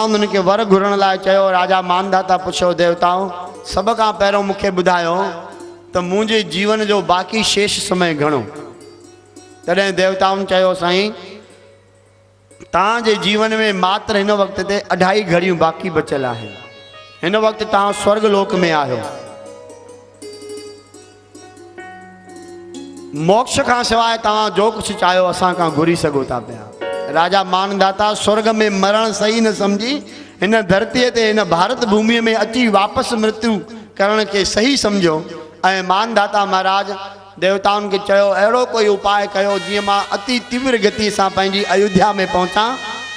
उन्हनि खे वर घुरण लाइ चयो। राजा मानदाता पुछियो, देवताओं सभ खां पहिरों मूंखे ॿुधायो त मुंहिंजे जीवन जो बाक़ी शेष समय घणो। तॾहिं देवताउनि चयो, साईं तव्हांजे जीवन में मात्र हिन वक़्त ते 2.5 घड़ियूं बाक़ी बचियल आहिनि। हिन वक़्तु तव्हां स्वर्ग लोक में आहियो। मोक्ष खां सवाइ तव्हां जो कुझु चाहियो असां खां घुरी सघो था पिया। राजा मानदाता स्वर्ग में मरण सही न सम्झी हिन धरतीअ ते हिन भारत भूमिअ में अची वापसि मृत्यु करण खे सही सम्झो। ऐं मानदाता महाराज देवताउनि खे चयो, अहिड़ो कोई उपाय कयो जीअं मां अति तीव्र गति सां पंहिंजी अयोध्या में पहुचां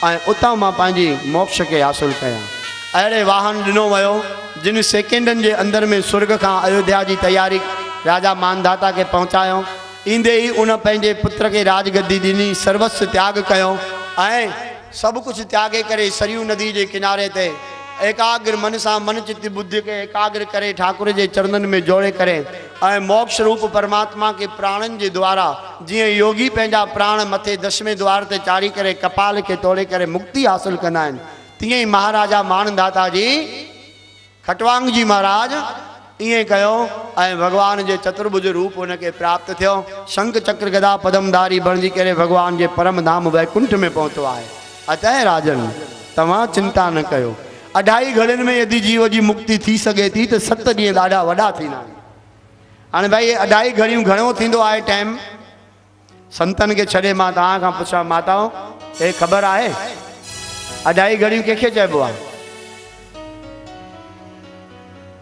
ऐं उतां मां पंहिंजी मोक्ष खे हासिलु कयां। अहिड़े वाहन ॾिनो वियो जिन सेकेंडनि जे अंदरि में स्वर्ग खां अयोध्या जी तयारी राजा मानदाता खे पहुचायो। ईंदे ई उन पंहिंजे पुत्र खे राजगद्दी ॾिनी, सर्वस्व त्याग कयो ऐं सभु कुझु त्यागे करे सरयू नदी जे किनारे ते एकाग्र मन सां मन चित्त बुद्धि खे एकाग्र करे ठाकुर जे चरणनि में जोड़े करे ऐं मोक्ष रूप परमात्मा के प्राणनि जे द्वारा जीअं योगी पंहिंजा प्राण मथे 10वें द्वार ते चाढ़ी करे कपाल खे तोड़े करे मुक्ति हासिल कंदा आहिनि, तीअं ई महाराजा मानदाता जी खटवांग जी महाराज इएं कयो ऐं भगवान जे चतुर्भुज रूप उनखे प्राप्त थियो। शंख चक्र गदा पदमधारी बणिजी करे भगवान जे परम धाम वैकुंठ में पहुतो आहे। अतः राजन तव्हां चिंता न कयो। 2.5 घड़ियुनि में यदि जीव जी मुक्ति थी सघे थी त 7 ॾींहं ॾाढा वॾा थींदा आहिनि। हाणे भाई 2.5 घड़ियूं घणो थींदो आहे टाइम? संतनि खे छॾे मां तव्हां खां पुछां, माताओं हे ख़बर आहे 2.5 घड़ियूं कंहिंखे चइबो आहे?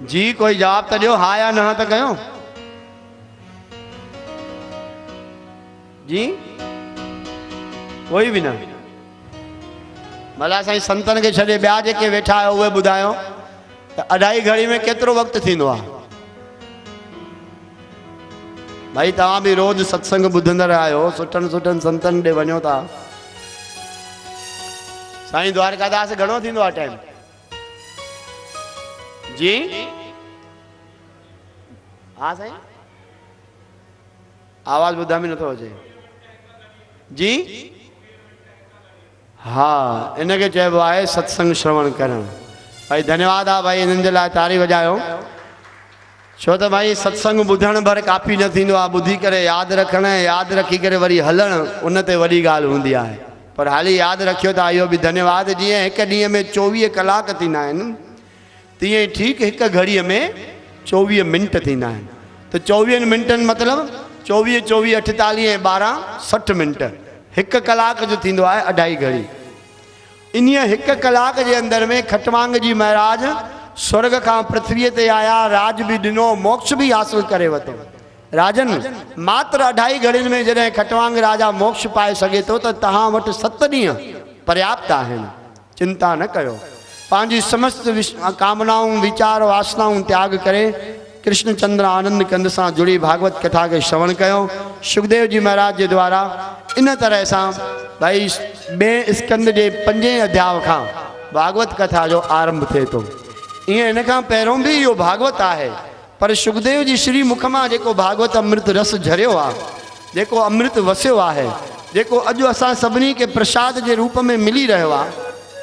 जी कोई जवाब त ॾियो, हा या न त कयो जी। कोई बि न। भला साईं संतनि खे छॾे ॿिया जेके वेठा आहियो उहे ॿुधायो त 2.5 घड़ी में केतिरो वक़्तु थींदो आहे? भाई तव्हां बि रोज़ सत्संग ॿुधंदड़ आहियो, सुठनि सुठनि संतनि ॾे वञो था। साईं द्वारकादास घणो थींदो आहे टाइम जी? हाँ साईं, आवाज़ ॿुधा में नथो अचे जी। हाँ, इनके चइबो आहे सत्संग श्रवण करण। भाई धन्यवाद आहे भाई, इन्हनि जे लाइ ताड़ी वॼायो। छो त भाई सत्संग ॿुधण भर काफ़ी न थींदो आहे, ॿुधी करे यादि रखणु, यादि रखी करे वरी हलणु, उन ते वॾी ॻाल्हि हूंदी आहे। पर हाली यादि रखियो था, इहो बि धन्यवाद। जीअं हिकु ॾींहं में 24 कलाक थींदा आहिनि, तीअं ठीकु हिकु घड़ीअ में 24 मिंट थींदा आहिनि। त 24 मिंटनि मतिलबु 24 24 48 ऐं 12 60 मिंट, हिकु कलाक जो थींदो आहे अढाई घड़ी। इन हिकु कलाक जे अंदर में खटवांग जी महाराज स्वर्ग खां पृथ्वीअ ते आया, राज बि ॾिनो, मोक्ष बि हासिल करे वरितो। राजन, मात्र अढाई घड़ियुनि में जॾहिं खटवांग राजा मोक्ष पाए सघे थो त तव्हां वटि 7 ॾींहं पर्याप्त आहिनि। चिंता न कयो, पंहिंजी समस्त कामनाऊं, विचार, वासनाऊं त्याग करे कृष्णचंद्र आनंद कंद सां जुड़ी भागवत कथा के श्रवण कयो। सुखदेव जी महाराज जे द्वारा इन तरह सां भाई 2 स्कंद जे 5 अध्याय खां भागवत कथा जो आरंभ थिए थो। ईअं इन खां पहिरों भी इहो भागवत आहे, पर सुखदेव जी श्री मुख मां जेको भागवत अमृत रस झरियो आहे, जेको अमृत वसियो आहे, जेको अॼु असां सभिनी के प्रसाद जे रूप में मिली रहियो आहे,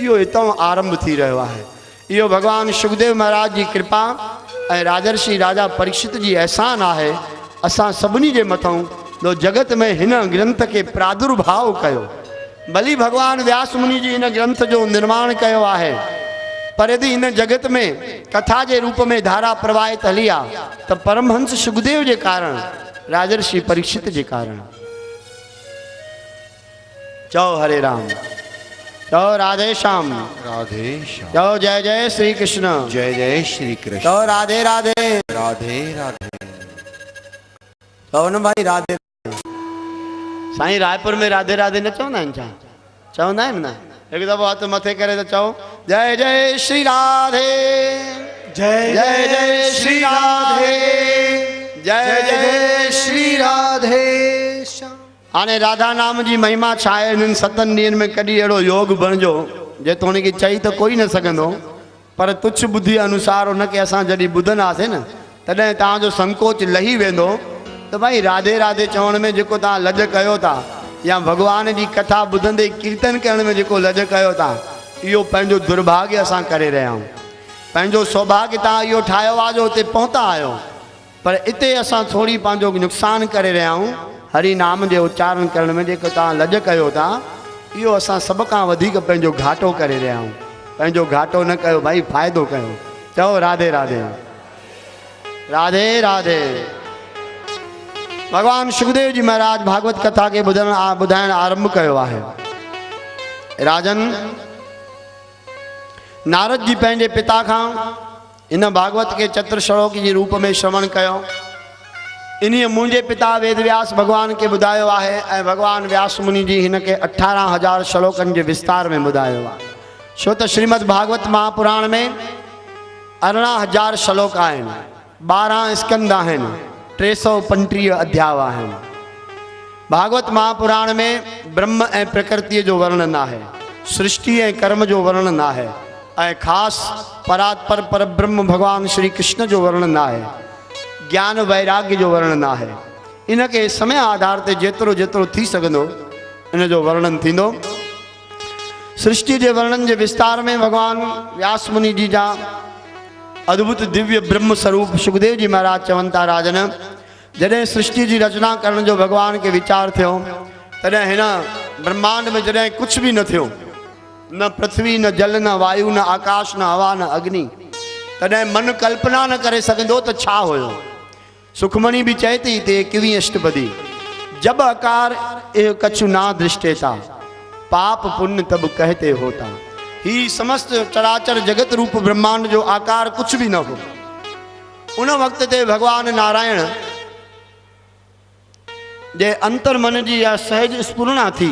इहो हितां आरंभ थी रहियो आहे। इहो भगवान सुखदेव महाराज जी कृपा ऐं राजर्षि राजा परीक्षित जी एहसान आहे असां सभिनी जे मथां, जो जगत में हिन ग्रंथ के प्रादुर्भाव कयो। भली भगवान व्यास मुनि जी इन ग्रंथ जो निर्माण कयो आहे, पर यदि इन जगत में कथा के रूप में धारा प्रवाहित हली आहे त परमहंस सुखदेव के कारण, राजर्षि परीक्षित के कारण। चओ हरे राम, चओ राधे श्याम, राधे श्याम, चओ जय जय श्री कृष्ण, जय जय श्री कृष्ण, चओ राधे राधे, राधे राधे, चओ न भाई राधे। साईं रायपुर में राधे राधे न चवंदा आहिनि छा? चवंदा आहिनि न? एक दफ़ो हथ मथे करे तो चओ जय जय श्री राधे, जय जय जय श्री राधे, जय जय श्री राधे। हाणे राधा नाम जी महिमा छा आहे? इन्हनि 7 ॾींहंनि में कॾहिं अहिड़ो योग बणिजो जेतोणीकि चई त कोई न सघंदो, पर तुच्छ बुद्धि अनुसार उनखे असां जॾहिं ॿुधंदासीं न तॾहिं तव्हांजो संकोच लही वेंदो त भाई राधे राधे चवण में जेको तव्हां लज कयो था, या भगवान की कथा ॿुधंदे कीर्तन करण में जेको लज कयो था, इहो पंहिंजो दुर्भाग्य असां करे रहिया आहियूं। पंहिंजो सौभाग्य तव्हां इहो ठाहियो आहे जो हिते पहुता आहियो, पर हिते असां थोरी पंहिंजो नुक़सानु करे रहिया आहियूं। हरि नाम जे उच्चारण करण में जेको तव्हां लज कयो था, इहो असां सभ खां वधीक पंहिंजो घाटो करे रहिया आहियूं। पंहिंजो घाटो न कयो भाई, फ़ाइदो कयो। चओ राधे राधे, राधे राधे। भगवान सुखदेव जी महाराज भागवत कथा के ॿुधाइण आरंभ कयो आहे। राजन, नारद जी पंहिंजे पिता खां इन भागवत के चतुर्श्लोक जी रूप में श्रवण कयो। इन्हीं मुंहिंजे पिता वेदव्यास भगवान के ॿुधायो आहे ऐं भगवान व्यास मुनि जी हिन के 18,000 श्लोकनि जे विस्तार में ॿुधायो आहे। छो त श्रीमद् भागवत महापुराण में 18,000 श्लोक आहिनि, 12 स्कंद आहिनि, 335 अध्याय आहिनि। भागवत महापुराण में ब्रह्म ऐं प्रकृति जो वर्णन आहे, सृष्टि ऐं कर्म जो वर्णन आहे, ऐं ख़ासि परात्पर पर ब्रह्म भगवान श्री कृष्ण जो वर्णन आहे, ज्ञान वैराग्य जो वर्णन आहे। इनके समय आधार ते जेतिरो जेतिरो थी सघंदो इन जो वर्णन थींदो। सृष्टि के वर्णन के विस्तार में भगवान व्यास मुनि जी जा अद्भुत दिव्य ब्रह्म स्वरूप सुखदेव जी महाराज चवन था, राजन, जॾहिं सृष्टि की रचना करण जो भगवान के विचार थियो, तॾहिं हिन ब्रह्मांड में जॾहिं कुछ भी न थियो, न पृथ्वी, न जल, न वायु, न आकाश, न हवा, न अग्नि, तॾहिं मन कल्पना न करे सघंदो त छा हुयो। सुखमणि भी चए थी ते 21 अष्टपदी, जब आकार ए कछु ना दृष्टे था, पाप पुण्य तब कहते होता। ही समस्त चराचर जगत रूप ब्रह्मांड जो आकार कुछ भी न हो। उन वक्त ते भगवान नारायण जे अंतर मन जी या सहज स्फुरणा थी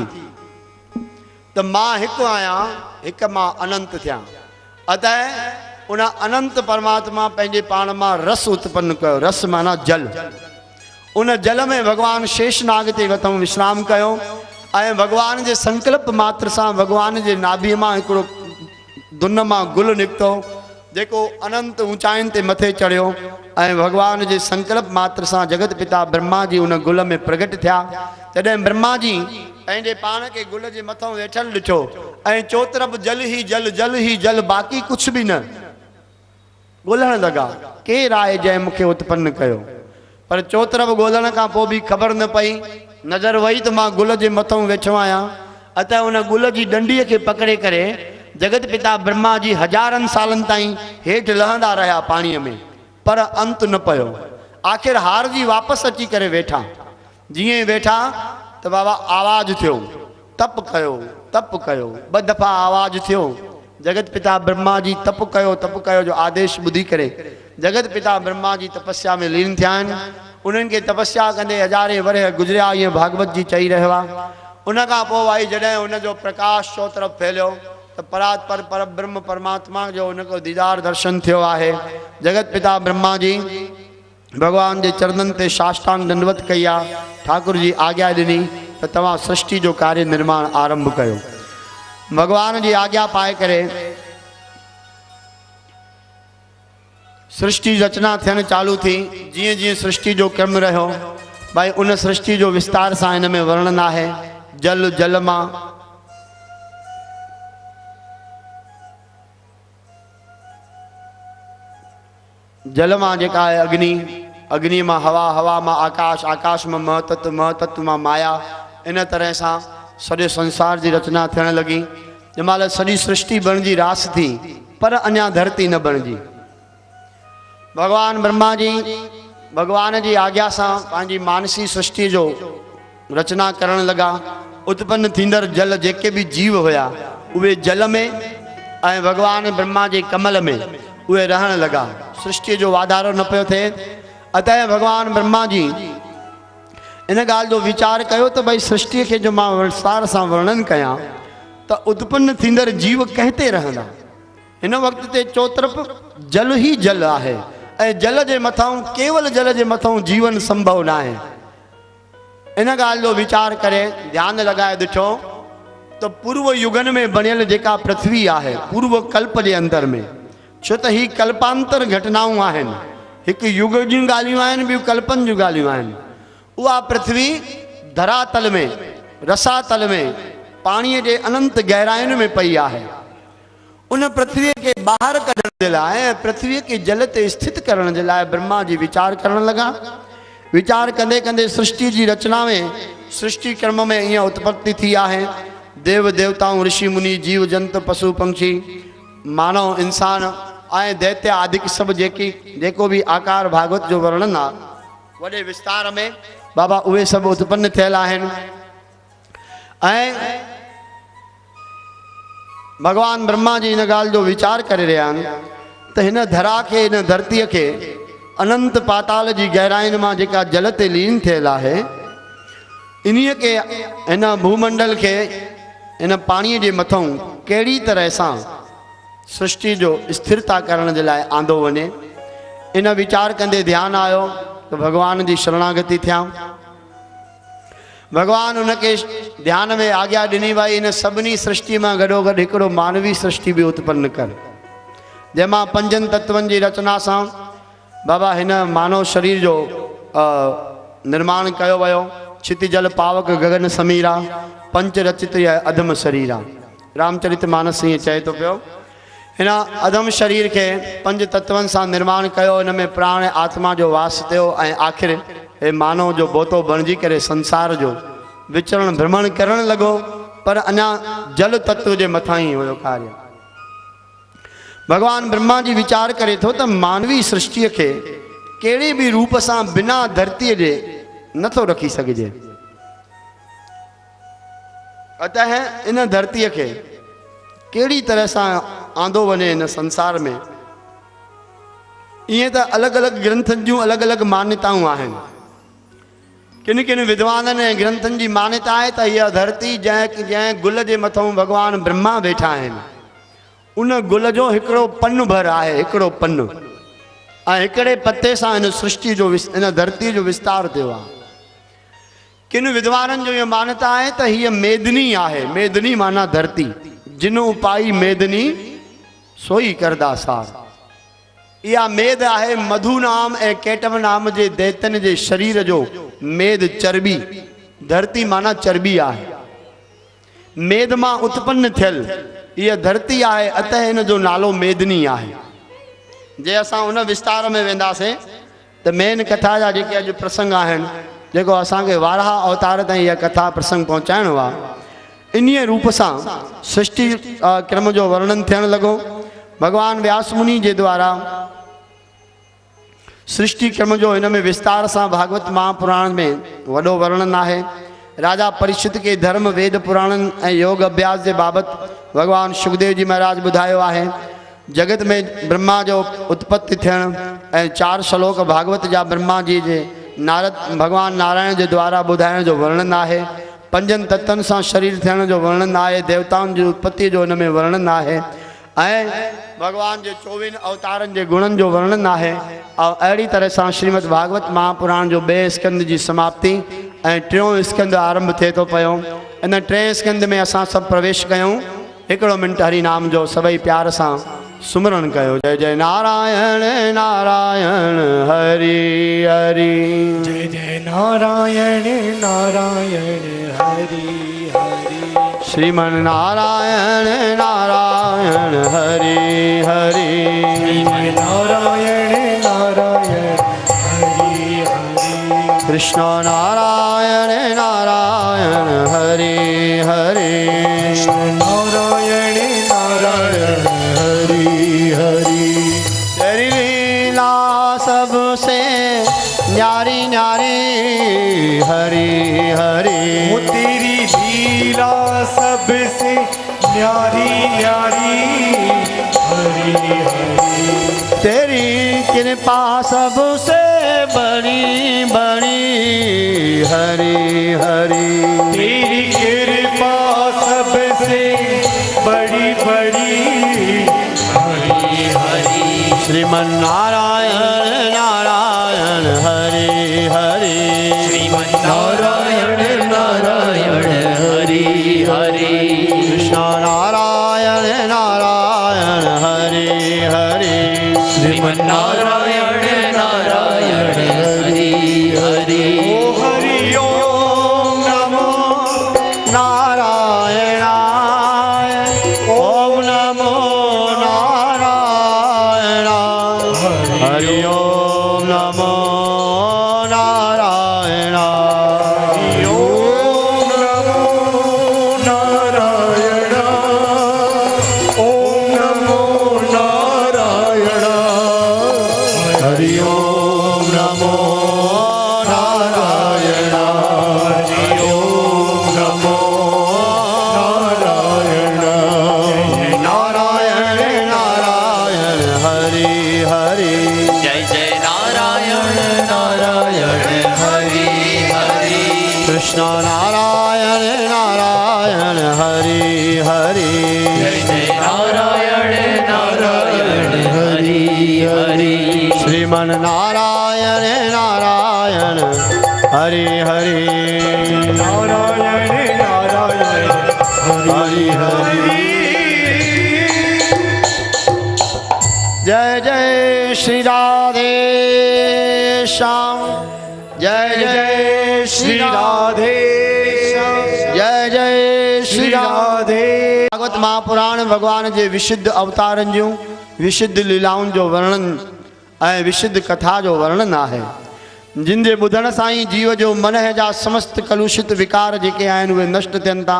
त मां हिकु आहियां, हिकु मां अनंत थियां। अतः उन अनंत परमात्मा पंहिंजे पाण मां रस उत्पन्न कयो। रस माना जल। उन जल में भगवान शेषनाग ते वतऊं विश्राम कयो ऐं भगवान जे संकल्प मात्र सां भगवान जे नाभीअ मां हिकिड़ो दुन मां गुल निकितो, जेको अनंत ऊंचाइनि ते मथे चढ़ियो ऐं भगवान जे संकल्प मात्र सां जगत पिता ब्रह्मा जी उन गुल में प्रगट थिया। तॾहिं ब्रह्मा जी पंहिंजे पाण के गुल जे मथां वेठल ॾिठो ऐं चोतरफ़ जल ही जल, जल ही जल, बाक़ी कुछ भी न। ॻोल्हण लॻा केरु आहे जंहिं मूंखे उत्पन्न कयो। पर चोतरफ़ ॻोल्हण खां पोइ बि ख़बर न पई। नज़र वई त मां गुल जे मथां वेठो आहियां। अतः उन गुल जी डंडीअ खे पकड़े करे जगत पिता ब्रह्मा जी हज़ारनि सालनि ताईं हेठि लहंदा रहिया पाणीअ में, पर अंत न पियो। आख़िर हारजी वापसि अची करे वेठा। जीअं ई वेठा त बाबा आवाज़ थियो, तप कयो तप कयो। 2 दफ़ा आवाज़ थियो। जगत पिता ब्रह्मा जी तप कयो जो आदेश ॿुधी करे जगत पिता ब्रह्मा जी तपस्या में लीन थिया आहिनि। उन्हनि खे तपस्या कंदे हज़ारे वरह गुज़रिया, ईअं भागवत जी चई रहियो आहे। उन खां पोइ भाई जॾहिं उनजो प्रकाश चो तरफ़ फैलियो त परात्पर पर ब्रह्म परमात्मा जो उनको दीदार दर्शन थियो आहे। जगत पिता ब्रह्मा जी भगवान जे चरणनि ते साष्टांग दंडवत कई आहे। ठाकुर जी आज्ञा ॾिनी त तव्हां सृष्टि जो कार्य निर्माण आरंभ कयो। भगवान जी आज्ञा पाए करे सृष्टि रचना थियण चालू थी। जीअं जीअं सृष्टि जो क्रम रहियो भाई उन सृष्टि जो विस्तार सां हिन में वर्णन आहे। जल जल मां जल मां जेका आहे अग्नि, अग्नि मां हवा, हवा मां आकाश, आकाश मां महतत्व, महतत्व मां माया। इन तरह सां सॼे संसार जी रचना थियण लॻी। जंहिंमहिल सॼी सृष्टि बणिजी रास थी पर अञा धरती न बणिजी। भगवान ब्रह्मा जी भगवान जी आज्ञा सां पंहिंजी मानसी सृष्टि जो रचना करण लॻा। उत्पन्न थींदड़ जल जेके भी जीव हुया उहे जल में ऐं भगवान ब्रह्मा जे कमल में उहे रहण लॻा। सृष्टि जो वाधारो न पियो थिए। अतः भगवान ब्रह्मा जी इन ॻाल्हि जो वीचार कयो त भई सृष्टि खे जो मां विस्तार सां वर्णन कयां त उत्पन्न थींदड़ जीव कहते रहंदा। हिन वक़्त ते चोतरफ़ जल ही जल आहे ऐं जल जे मथां केवल जल जे मथां जीवन संभव न आहे। इन ॻाल्हि जो वीचार करे ध्यानु लॻाए ॾिठो त पूर्व युगनि में बणियल जेका पृथ्वी आहे पूर्व कल्प जे अंदर में, छो त ही कल्पांतर घटनाऊं आहिनि। हिकु युग जूं ॻाल्हियूं आहिनि, ॿियूं कल्पनि जूं ॻाल्हियूं आहिनि। उहा पृथ्वी धरातल में, रसातल में, पाणीअ जे अनंत गहराइयुनि में पई आहे। उन पृथ्वीअ खे ॿाहिरि कढण जे लाइ ऐं पृथ्वीअ खे जल ते स्थित करण जे लाइ ब्रह्मा जी वीचार करण लॻा। वीचार कंदे कंदे सृष्टि जी रचना में, सृष्टि क्रम में ईअं उत्पत्ति थी आहे। देव देवताऊं, ऋषि मुनि, जीव जंतु, पशु पंक्षी, मानव, इंसान ऐं दैत्य आदिक सभु जेको भी आकार भागवत जो वर्णन आहे वॾे विस्तार में बाबा उहे सभु उत्पन्न थियल आहिनि। ऐं भगवान ब्रह्मा जी इन ॻाल्हि जो वीचार करे रहिया आहिनि त हिन धरा खे, हिन धरतीअ खे अनंत पाताल जी गहराइयुनि मां जेका जल ते लीन थियल आहे इन्हीअ खे, हिन भूमंडल खे, हिन पाणीअ जे मथां कहिड़ी तरह सां सृष्टि जो स्थिरता करण जे लाइ आंदो वञे। इन वीचार कंदे ध्यानु आयो त भगवान जी शरणागति थियां। भगवान उनके ध्यान में आज्ञा ॾिनी भाई इन सभिनी सृष्टि में गॾोगॾु हिकिड़ो मानवी सृष्टि भी उत्पन्न कर, जंहिंमां 5 तत्वनि जी रचना सां बाबा हिन मानव शरीर जो निर्माण कयो वियो। छित जल पावक गगन समीरा, पंच रचित अधम शरीरा। रामचरित मानस ईअं चए थो पियो। हिन अधम शरीर के 5 तत्वनि सां निर्माण कयो। हिन में प्राण आत्मा जो वास थियो ऐं आख़िर हे मानव जो बोतो बणिजी करे संसार जो विचरण भ्रमण करण लॻो, पर अञा जल तत्व जे मथां ई हुयो कार्य। भगवान ब्रह्मा जी वीचार करे थो त मानवी सृष्टिअ खे कहिड़े भी रूप सां बिना धरतीअ जे नथो रखी सघिजे। अतः इन धरतीअ खे कहिड़ी तरह सां आंदो वञे इन संसार में। ईअं त अलॻि अलॻि ग्रंथनि जूं अलॻि अलॻि मान्यताऊं आहिनि। किन किन विद्वाननि ऐं ग्रंथनि जी मान्यता आहे त हीअ धरती जंहिं गुल जे मथां भगवान ब्रह्मा वेठा आहिनि उन गुल जो हिकिड़ो पन भर आहे, हिकिड़ो पन, ऐं हिकिड़े पत्ते सां इन सृष्टि जो इन धरती जो विस्तार थियो आहे। किन विद्वाननि जो इहा मान्यता आहे त हीअ मेदनी आहे। मेदनी माना धरती। जिन उपाई मेदनी सोई करदा सार। इहा मेद आहे मधु नाम ऐं केटव नाम जे दैतन जे शरीर जो मेद चर्बी। धरती माना चर्बी आहे। मेद मां उत्पन्न थियल इहा धरती आहे, अतः इन जो नालो मेदनी आहे। जे असां उन विस्तार में वेंदासीं त मेन कथा जा जेके अॼु प्रसंग आहिनि जेको असांखे वाराह अवतार ताईं इहा कथा प्रसंग पहुचाइणो आहे इन्हीअ रूप सां सृष्टि क्रम जो वर्णन थियणु लॻो। भगवान व्यास मुनि जे द्वारा सृष्टि क्रम जो हिन में विस्तार सां भागवत महापुराण में वॾो वर्णन आहे। राजा परीक्षित के धर्म वेद पुराणनि ऐं योग अभ्यास के बाबति भगवान सुखदेव जी महाराज ॿुधायो आहे। जगत में ब्रह्मा जो उत्पत्ति थियण ऐं 4 श्लोक भागवत जा ब्रह्मा जी जे नारद भगवान नारायण के द्वारा ॿुधाइण जो वर्णन आहे। 5 तत्वनि सां शरीर थियण जो वर्णन आहे। देवताउनि जी उत्पत्ति जो हिन में वर्णन आहे ऐं भगवान के 24 अवतारनि के गुणन जो वर्णन आहे। और अड़ी तरह से श्रीमद भागवत महापुराण जो 2 स्कंद की समाप्ति ऐं 3 स्कंद आरंभ थे तो पयो। इन 3 स्कंद में असां सब प्रवेश कयूं। 1 मिनट हरि नाम जो सभई प्यार सां सुमरण कयो। जय जय नारायण नारायण हरि हरि। जय जय नारायण नारायण हरि हरि। श्रीमन नारायण नारायण हरि हरि। श्रीमन नारायण नारायण हरि हरि। कृष्ण नारायण नारायण हरि हरि। नारायण नारायण हरि हरि। तेरी लीला सबसे न्यारी न्यारी हरि हरि। वो तेरी लीला सबसे न्यारी न्यारी हरि हरि। तेरी कृपा सबसे बड़ी बड़ी हरि हरि। तेरी कृपा सबसे बड़ी बड़ी हरि हरि। श्रीमन नारायण नारायण हरि हरि। श्रीमन नारायण नारायण हरि हरि। कृष्ण नारायण नारायण हरि हरि। श्रीमन नारायण नारायण हरि हरि। ओ हरि ओम नमो नारायणाय। ओम नमो नारायण। हरि ओम नमो नारायण। हरि ओम नमो नारायण। ओम नमो नारायण। हरि ओम नमो नारायण। हरि ओम नमो नारायण। नारायण नारायण हरि हरि। जय जय नारायण नारायण हरि हरि। कृष्ण नारायण नारायण हरि हरि। जय जय नारायण नारायण हरि हरि। श्रीमन नारायण नारायण हरि हरि। नारायण नारायण हरि हरि। जय जय श्री राधे श्याम। जय जय श्री राधे श्याम। जय जय श्री राधे। भागवत महापुराण भगवान के विशुद्ध अवतारन जो विशुद्ध लीलाउन जो वर्णन ऐं विशुद्ध कथा जो वर्णन आहे। जिन जे ॿुधण सां ई जीव जो मन जा समस्त कलुषित विकार जेके आहिनि उहे नष्ट थियनि था।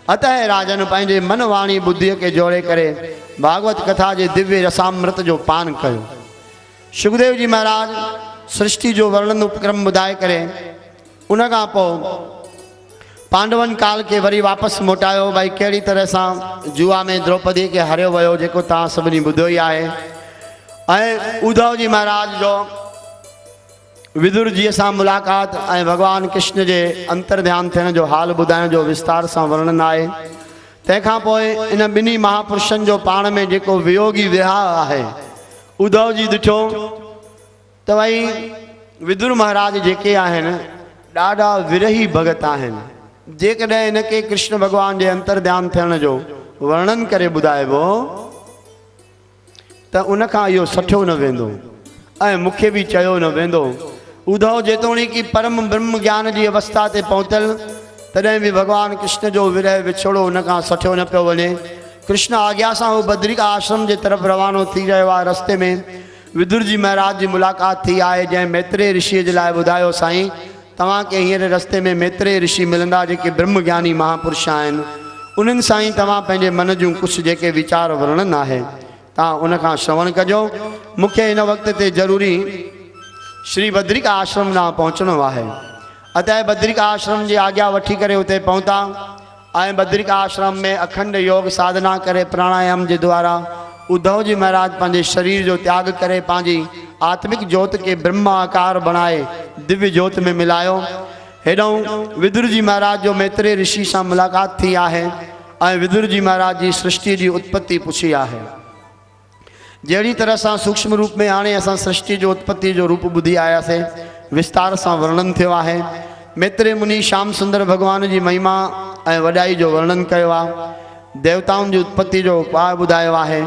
अतः राजन पंहिंजे मन वाणी बुद्धि के जोड़े करे भागवत कथा के दिव्य रसामृत जो पान कयो। सुखदेव जी महाराज सृष्टि जो वर्णन उपक्रम ॿुधाए करे उन खां पोइ पांडवन काल के वरी वापस मोटायो। भाई कहिड़ी तरह सां जुआ में द्रौपदी के हरियो वियो जेको तव्हां सभिनी ॿुधो ई आहे। ऐं उद्धव जी महाराज जो विदुर जी सां मुलाक़ात ऐं भगवान कृष्ण के अंतर ध्यान थियण जो हाल ॿुधाइण जो विस्तार सां वर्णन आहे। तंहिंखां पोइ इन ॿिन्ही महापुरुषनि जो पाण में जेको वियोगी विहाउ आहे उद्धव जी ॾिठो त भई विदुर महाराज जेके आहिनि ॾाढा विरही भगत आहिनि। जेकॾहिं इनके कृष्ण भगवान के अंतर ध्यान थियण जो वर्णन करे ॿुधाइबो त उन खां इहो सठियो न वेंदो ऐं मूंखे बि चयो न वेंदो। उद्धव जेतोणीकि परम ब्रह्म ज्ञान की अवस्था ते पहुतल तॾहिं भी भगवान कृष्ण जो विरह विछोड़ो उन खां सठियो न पियो वञे। कृष्ण आज्ञा से वो बद्रिका आश्रम के तरफ रवानो थी रहियो आहे। रस्ते में विदुर जी महाराज की मुलाकात थी आहे, जैं मैत्रेय ऋषि के लाइ ॿुधायो साईं तव्हां के हींअर रस्ते में मैत्रेय ऋषि मिलंदा जेके ब्रह्म ज्ञानी महापुरुष आहिनि। उन्हनि साईं तव्हां पंहिंजे मन जूं कुछ जेके वीचार वर्णन आहे तव्हां उन खां श्रवण कजो। मूंखे इन वक्त ते ज़रूरी श्री बद्रिका आश्रम ॾांहुं पहुचणो आहे। अतः बद्रिका आश्रम की आज्ञा वठी करे उते पहुता ऐं बद्रिका आश्रम में अखंड योग साधना करे प्राणायाम के द्वारा उद्धव जी महाराज पंहिंजे शरीर जो त्याग करे पंहिंजी आत्मिक ज्योत के ब्रह्म आकार बनाए दिव्य ज्योत में मिलायो। हेॾों विदुर जी महाराज जो मैत्रेय ऋषि से मुलाकात थी आहे ऐं विदुर जी महाराज की सृष्टि की उत्पत्ति पुछी आहे। जहिड़ी तरह से सूक्ष्म रूप में हाणे असां सृष्टि जो उत्पत्ति जो रूप ॿुधी आयासीं, विस्तार से वर्णन थियो आहे। मैत्रेय मुनि श्याम सुंदर भगवान की महिमा ऐं वॾाई जो वर्णन कयो आहे। देवताउनि जी उत्पत्ति जो उपाय ॿुधायो आहे।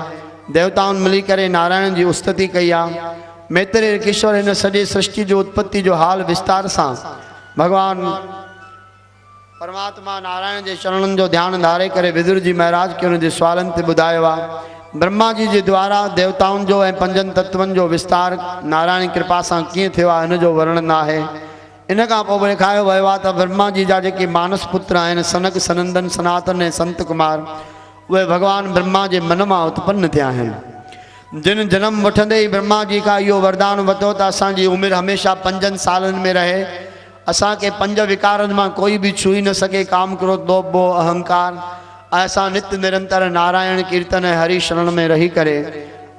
देवताउनि मिली करे नारायण जी स्तुति कई आहे। मैत्रेय ऋषिश्वर इन सॼे सृष्टि जो उत्पत्ति जो हाल विस्तार से भगवान परमात्मा नारायण के चरणन जो ध्यान धारे करे विदुर जी महाराज के उनके सवालन ते ॿुधायो आहे। ब्रह्मा जी के द्वारा देवताउनि जो ऐं पंजन तत्वनि जो विस्तार नारायण कृपा से कीअं थियो आहे इन जो वर्णन आहे। इन खां पोइ ॾेखारियो वियो आहे त ब्रह्मा जी जा जेके मानस पुत्र आहिनि सनक सनंदन सनातन ऐं संत कुमार उहे भगवान ब्रह्मा के मन में उत्पन्न थिया आहिनि। जिन जन्म वठंदे ही ब्रह्मा जी का इहो वरदान वरितो त असांजी उमिरि हमेशा 5 सालन में रहे, असां के 5 विकारनि में कोई भी छुई न सके, काम क्रोध लोभ मोह अहंकार। असां नित्य निरंतर नारायण कीर्तन हरि शरण में रही करे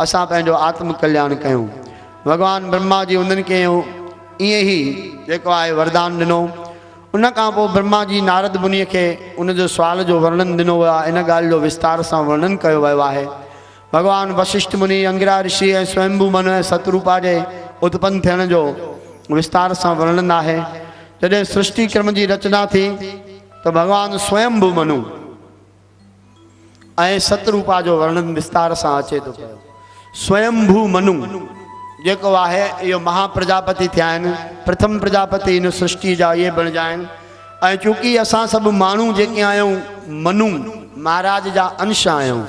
असां पंहिंजो आत्म कल्याण कयूं। भगवान ब्रह्मा जी उन्हनि खे ईअं ही जेको आहे वरदान ॾिनो। उन खां पोइ ब्रह्मा जी नारद मुनीअ खे उनजो सुवाल जो वर्णन ॾिनो वियो आहे। इन ॻाल्हि जो विस्तार सां वर्णन कयो वियो आहे। भगवान वशिष्ठ मुनि अंगिरा ऋषि ऐं स्वयंभू मन ऐं सतरूपा के उत्पन्न थियण जो विस्तार से वर्णन आहे। जॾहिं सृष्टि क्रम की रचना थी तो भगवान स्वयंभू मनु ऐं सतरूपा जो वर्णन विस्तार से अचे तो पियो। स्वयंभू मनु जेको आहे इहो महाप्रजापति थिया आहिनि। प्रथम प्रजापति इन सृष्टि जा ये बणिजा आहिनि। ऐं चूंकि असां सभु माण्हू जेके आहियूं मनु महाराज जा अंश आहियूं,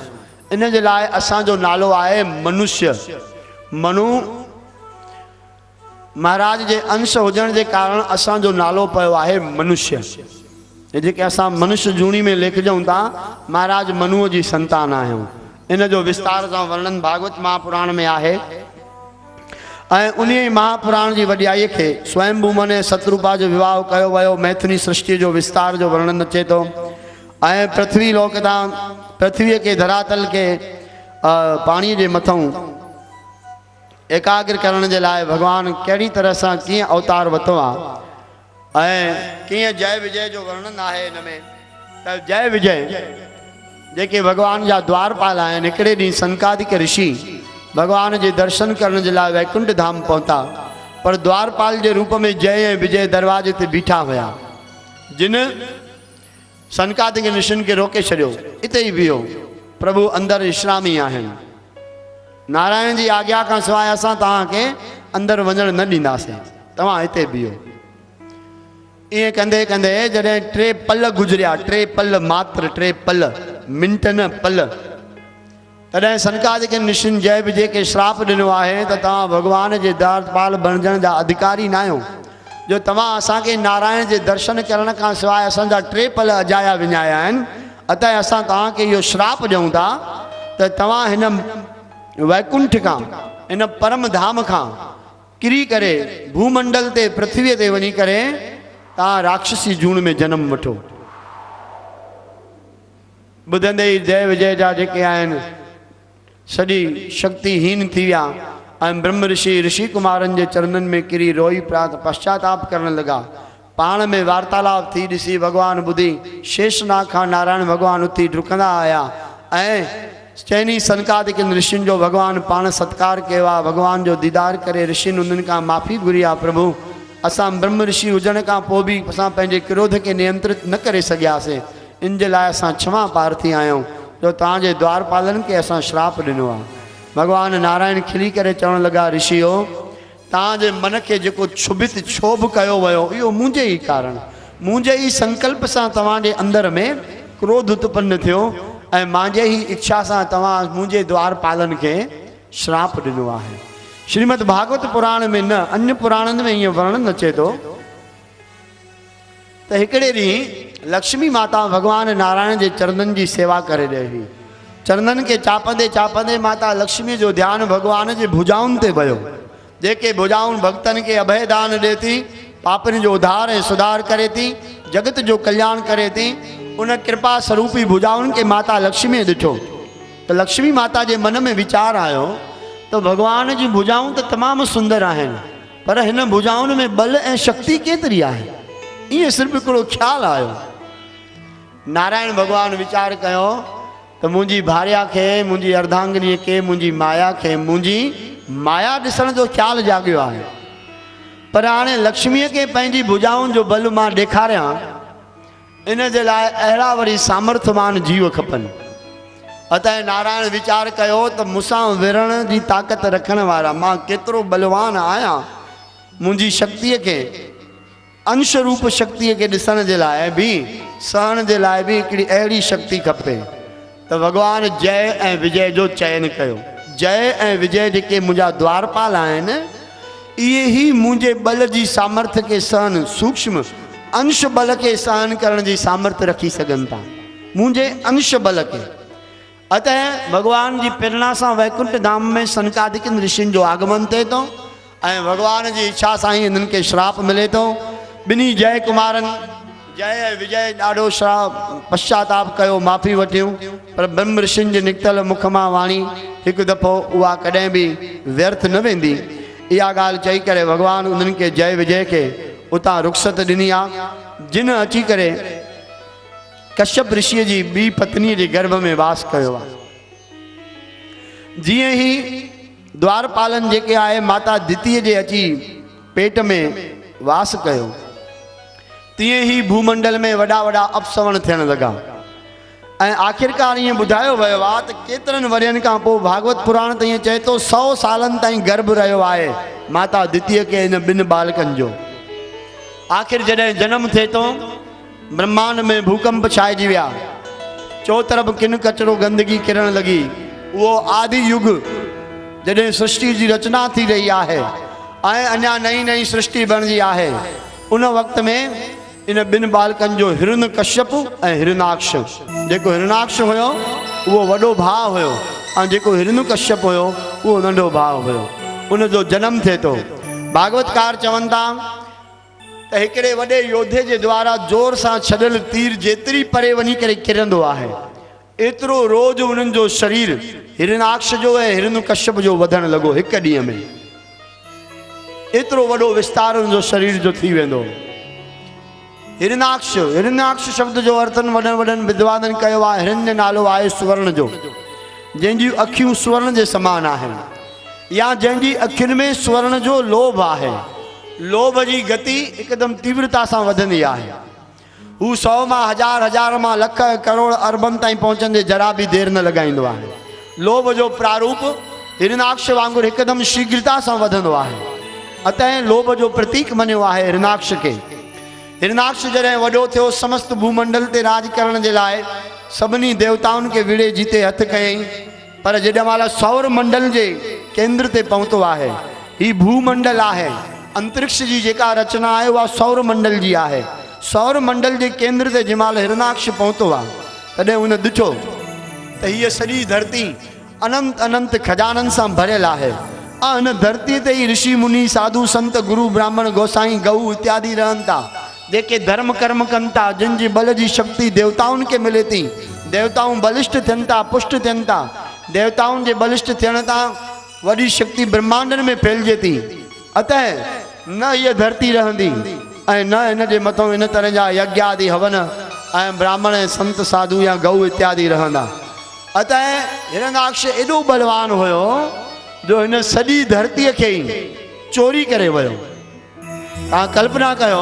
इन जे लाइ असांजो नालो आहे मनुष्य। मनु महाराज जे अंश हुजण के कारण असांजो नालो पियो आहे मनुष्य। जेके असां मनुष्य जूणी में लिखजूं था महाराज मनुअ जी संतान आहियूं। इन जो विस्तार सां वर्णन भागवत महापुराण में आहे। ऐं उन्हीं महापुराण की वॾाई के स्वयंभू मन ऐं सतरूपा जो विवाह कयो वियो। मैथिली सृष्टि जो विस्तार जो वर्णन अचे तो। ऐं पृथ्वी लोक तां पृथ्वी के धरातल के पानी के मथों एकाग्र करण के लाइ भगवान कहिड़ी तरह से कीअं अवतार वरितो आहे ऐं कीअं जय विजय जो वर्णन आहे। इन में त जय विजय जेके भगवान जा द्वारपाल आहिनि, हिकिड़े ॾींहुं सनकादिक ऋषि भगवान के दर्शन करने के लिए वैकुंठ धाम पहुंचा, पर द्वारपाल के रूप में जय ऐं विजय दरवाजे ते बीठा हुआ। जिन सनकादिक ऋषिन के रोके छड़ियो, इते ही बीहो, प्रभु अंदर विश्रामी आहिनि। नारायण जी आज्ञा का सवाइ असां तव्हांखे अंदर वञण न ॾींदासीं, तव्हां हिते बीहो। ईअं कंदे कंदे जॾहिं 3 पल गुजरिया, 3 पल मात्र, 3 पल मिंट न पल, तॾहिं सनकादिक ऋषिन जय विजय के श्राप ॾिनो आहे त तव्हां भगवान जे द्वारपाल बणजण जा अधिकारी न आहियो। जो तव्हां असांखे नारायण के दर्शन करण का सवाइ असांजा 3 पल अजाया विञाया आहिनि। अतः असां तव्हांखे इहो श्राप ॾियूं था त तव्हां हिन वैकुंठ का, इन परम धाम का किरी करे भूमंडल ते पृथ्वी ते वञी करे तव्हां राक्षसी जून में जन्म वठो। ॿुधंदे ही जय विजय जा जेके आहिनि सॼी शक्तिहीन थी विया ऐं ब्रह्म ऋषि कुमारन के चरणन में किरी रोई पिया, पश्चाताप करण लगा। पाण में वार्तालाप थी ॾिसी भगवान बुधी शेषनाग खां नारायण भगवान उथी डुकंदा आया ऐं चैनी सनकादिक ऋषिन जो भगवान पाण सत्कार कयो आहे। भगवान जो दीदार करे ऋषिन उन्हनि खां माफ़ी घुरी आहे। प्रभु असां ब्रह्म ऋषि हुजण खां पोइ भी असां पंहिंजे क्रोध के नियंत्रित न करे सघियासीं। इन जे लाइ असां क्षमा प्रार्थी आहियूं जो तव्हांजे द्वारपालन के असां श्राप ॾिनो आहे। भगवान नारायण खिली करे चवण लगा, ऋषियो तव्हांजे मन के जेको क्षुभित क्षोभ कयो वियो इहो मुंहिंजे ही कारण, मुंहिंजे ही संकल्प सां तव्हांजे अंदर में क्रोध उत्पन्न थियो ऐं मुंहिंजे ही इच्छा सां तव्हां मुंहिंजे द्वारपालन खे श्राप ॾिनो आहे। श्रीमद भागवत पुराण में न अन्य पुराणनि में ईअं वर्णन अचे थो त हिकिड़े ॾींहुं लक्ष्मी माता भगवान नारायण जे चरणनि जी सेवा करे रही हुई। चरणनि खे चापंदे चापंदे माता लक्ष्मी जो ध्यानु भगवान जे भुजाउनि ते वियो। जेके भुजाउनि भक्तनि खे अभय दान ॾिए थी, पापनि जो उद्धार ऐं सुधार करे थी, जगत जो कल्याण करे थी, उन कृपा स्वरूपी भुजाउनि खे माता लक्ष्मी ॾिठो त लक्ष्मी माता जे मन में वीचार आयो त भगवान जी भुजाऊं त तमामु सुंदर आहिनि, पर हिन भुजाउनि में बल ऐं शक्ति केतिरी आहे। ईअं सिर्फ़ु हिकिड़ो ख़्यालु आयो। नारायण भगवान वीचार कयो त मुंहिंजी भार्या खे, मुंहिंजी अर्धांगिनीअ खे, मुंहिंजी माया खे मुंहिंजी माया ॾिसण जो ख़्यालु जाॻियो आहे, पर हाणे लक्ष्मीअ खे पंहिंजी भुजाउनि जो बल मां ॾेखारियां, इन जे लाइ अहिड़ा वरी सामर्थ्यवान जीव खपनि। अतः नारायण वीचार कयो त मूंसां विढ़ण जी ताक़त रखण वारा, मां केतिरो बलवान आहियां, मुंहिंजी शक्तिअ खे, अंश रूप शक्तिअ खे ॾिसण जे लाइ बि, सहण जे लाइ बि हिकिड़ी अहिड़ी शक्ति खपे। त भगवान जय ऐं विजय जो चयन कयो। जय ऐं विजय जेके मुंहिंजा द्वारपाल आहिनि, इहे ई मुंहिंजे बल जी सामर्थ्य खे सहन, सूक्ष्म अंश बल खे सहन करण जी सामर्थ्य रखी सघनि था, मुंहिंजे अंश बल खे। अतः भगवान जी प्रेरणा सां वैकुंठ धाम में सनकादिक ऋषियुनि जो आगमन थिए थो ऐं भगवान जी इच्छा सां ई हिननि खे श्राप मिले थो। ॿिन्ही जय कुमारनि जय ऐं विजय ॾाढो श्राप पश्चाताप कयो, माफ़ी वठियूं, पर ब्रह्म ऋषियुनि जे निकितल मुख मां वाणी हिकु दफ़ो उहा कॾहिं बि व्यर्थ न वेंदी। इहा ॻाल्हि चई करे भगवान उन्हनि खे जय विजय खे उतां रुख़सत ॾिनी आहे, जिन अची करे कश्यप ऋषिअ जी ॿी पत्नीअ जे गर्भ में वास कयो आहे। जीअं ई द्वारपालन जेके आहे माता दितीअ जे अची पेट में वास कयो, तीअं ई भूमंडल में वॾा वॾा अपसवण थियण लॻा ऐं आख़िरकार ईअं ॿुधायो वियो आहे त केतिरनि वरियनि खां पोइ भागवत पुराण त ईअं चए थो 100 सालनि ताईं गर्भ रहियो आहे माता दितीअ खे हिन ॿिनि बालकनि जो। आख़िर जॾहिं जनम थिए थो, ब्रह्मांड में भूकंप छाइजी विया, चौतरफ़ किन कचिरो गंदगी किरण लॻी। उहो आदि युग जॾहिं सृष्टि जी रचना थी रही आहे ऐं अञा नई नई सृष्टि बणिजी आहे, उन वक़्त में इन ॿिनि बालकनि जो हिरण्यकश्यप ऐं हिरणाक्ष, जेको हिरणाक्ष हुयो उहो वॾो भाउ हुयो ऐं जेको हिरण्यकश्यप हुयो उहो नंढो भाउ हुयो, उनजो जनम थिए थो। भागवतकार चवनि था त हिकिड़े वॾे योद्धे जे द्वारा जोर सां छॾियल तीर जेतिरी परे वञी करे किरंदो आहे, एतिरो रोज़ उन्हनि जो शरीर हिरणाक्ष जो ऐं हिरण्यकश्यप जो वधणु लॻो। हिकु ॾींहं में एतिरो वॾो विस्तार उनजो शरीर जो थी वेंदो। हिरणाक्ष, हिरणाक्ष शब्द जो अर्थनि वॾनि वॾनि विद्वाननि कयो आहे, हिरण्य नालो आहे स्वर्ण जो, जंहिंजी अखियूं स्वर्ण जे समान आहिनि, या जंहिंजी अखियुनि में स्वर्ण जो लोभ आहे। लोभ जी गति हिकदमि तीव्रता सां वधंदी आहे। हू 100 मां 1000, 1000 मां लख, करोड़, अरबनि ताईं पहुचंदे जरा बि देरि न लॻाईंदो आहे। लोभ जो प्रारूप हिरणाक्ष वांगुरु हिकदमि शीघ्रता सां वधंदो आहे। अतः लोभ जो प्रतीक मञियो आहे हिरणाक्ष खे। हिरणाक्ष जॾहिं वॾो थियो, समस्त भूमंडल ते राज करण जे लाइ सभिनी देवताउनि खे विड़े जीते हथ कयईं, पर जेॾी महिल सौर मंडल जे केंद्र ते पहुतो आहे, ही भूमंडल आहे, अंतरिक्ष जी जेका रचना आहे उहा सौर मंडल जी आहे। सौर मंडल जे केंद्र ते जंहिं महिल हिरणाक्ष पहुतो आहे, तॾहिं हुन ॾिठो त हीअ सॼी धरती अनंत अनंत खजाननि सां भरियल आहे ऐं हिन धरतीअ ते ई ऋषि मुनि, साधु संत, गुरु ब्राह्मण, गोसाई, गऊ इत्यादि रहनि था, जेके धर्म कर्म कनि था, जिन जी बल जी शक्ति देवताउनि खे मिले थी। देवताऊं बलिष्ठ थियनि था, पुष्ट थियनि था। देवताउनि जे बलिष्ठ थियण तां वॾी शक्ति ब्रह्मांडनि में फैलिजे थी। अतः न हीअ धरती रहंदी ऐं न हिन जे मथां इन तरह जा यज्ञ आदि हवन ऐं ब्राह्मण ऐं संत साधु या गऊ इत्यादि रहंदा। अतः हिरणाक्ष एॾो बलवान हुयो जो हिन सॼी धरतीअ खे ई चोरी करे वियो। तव्हां कल्पना कयो,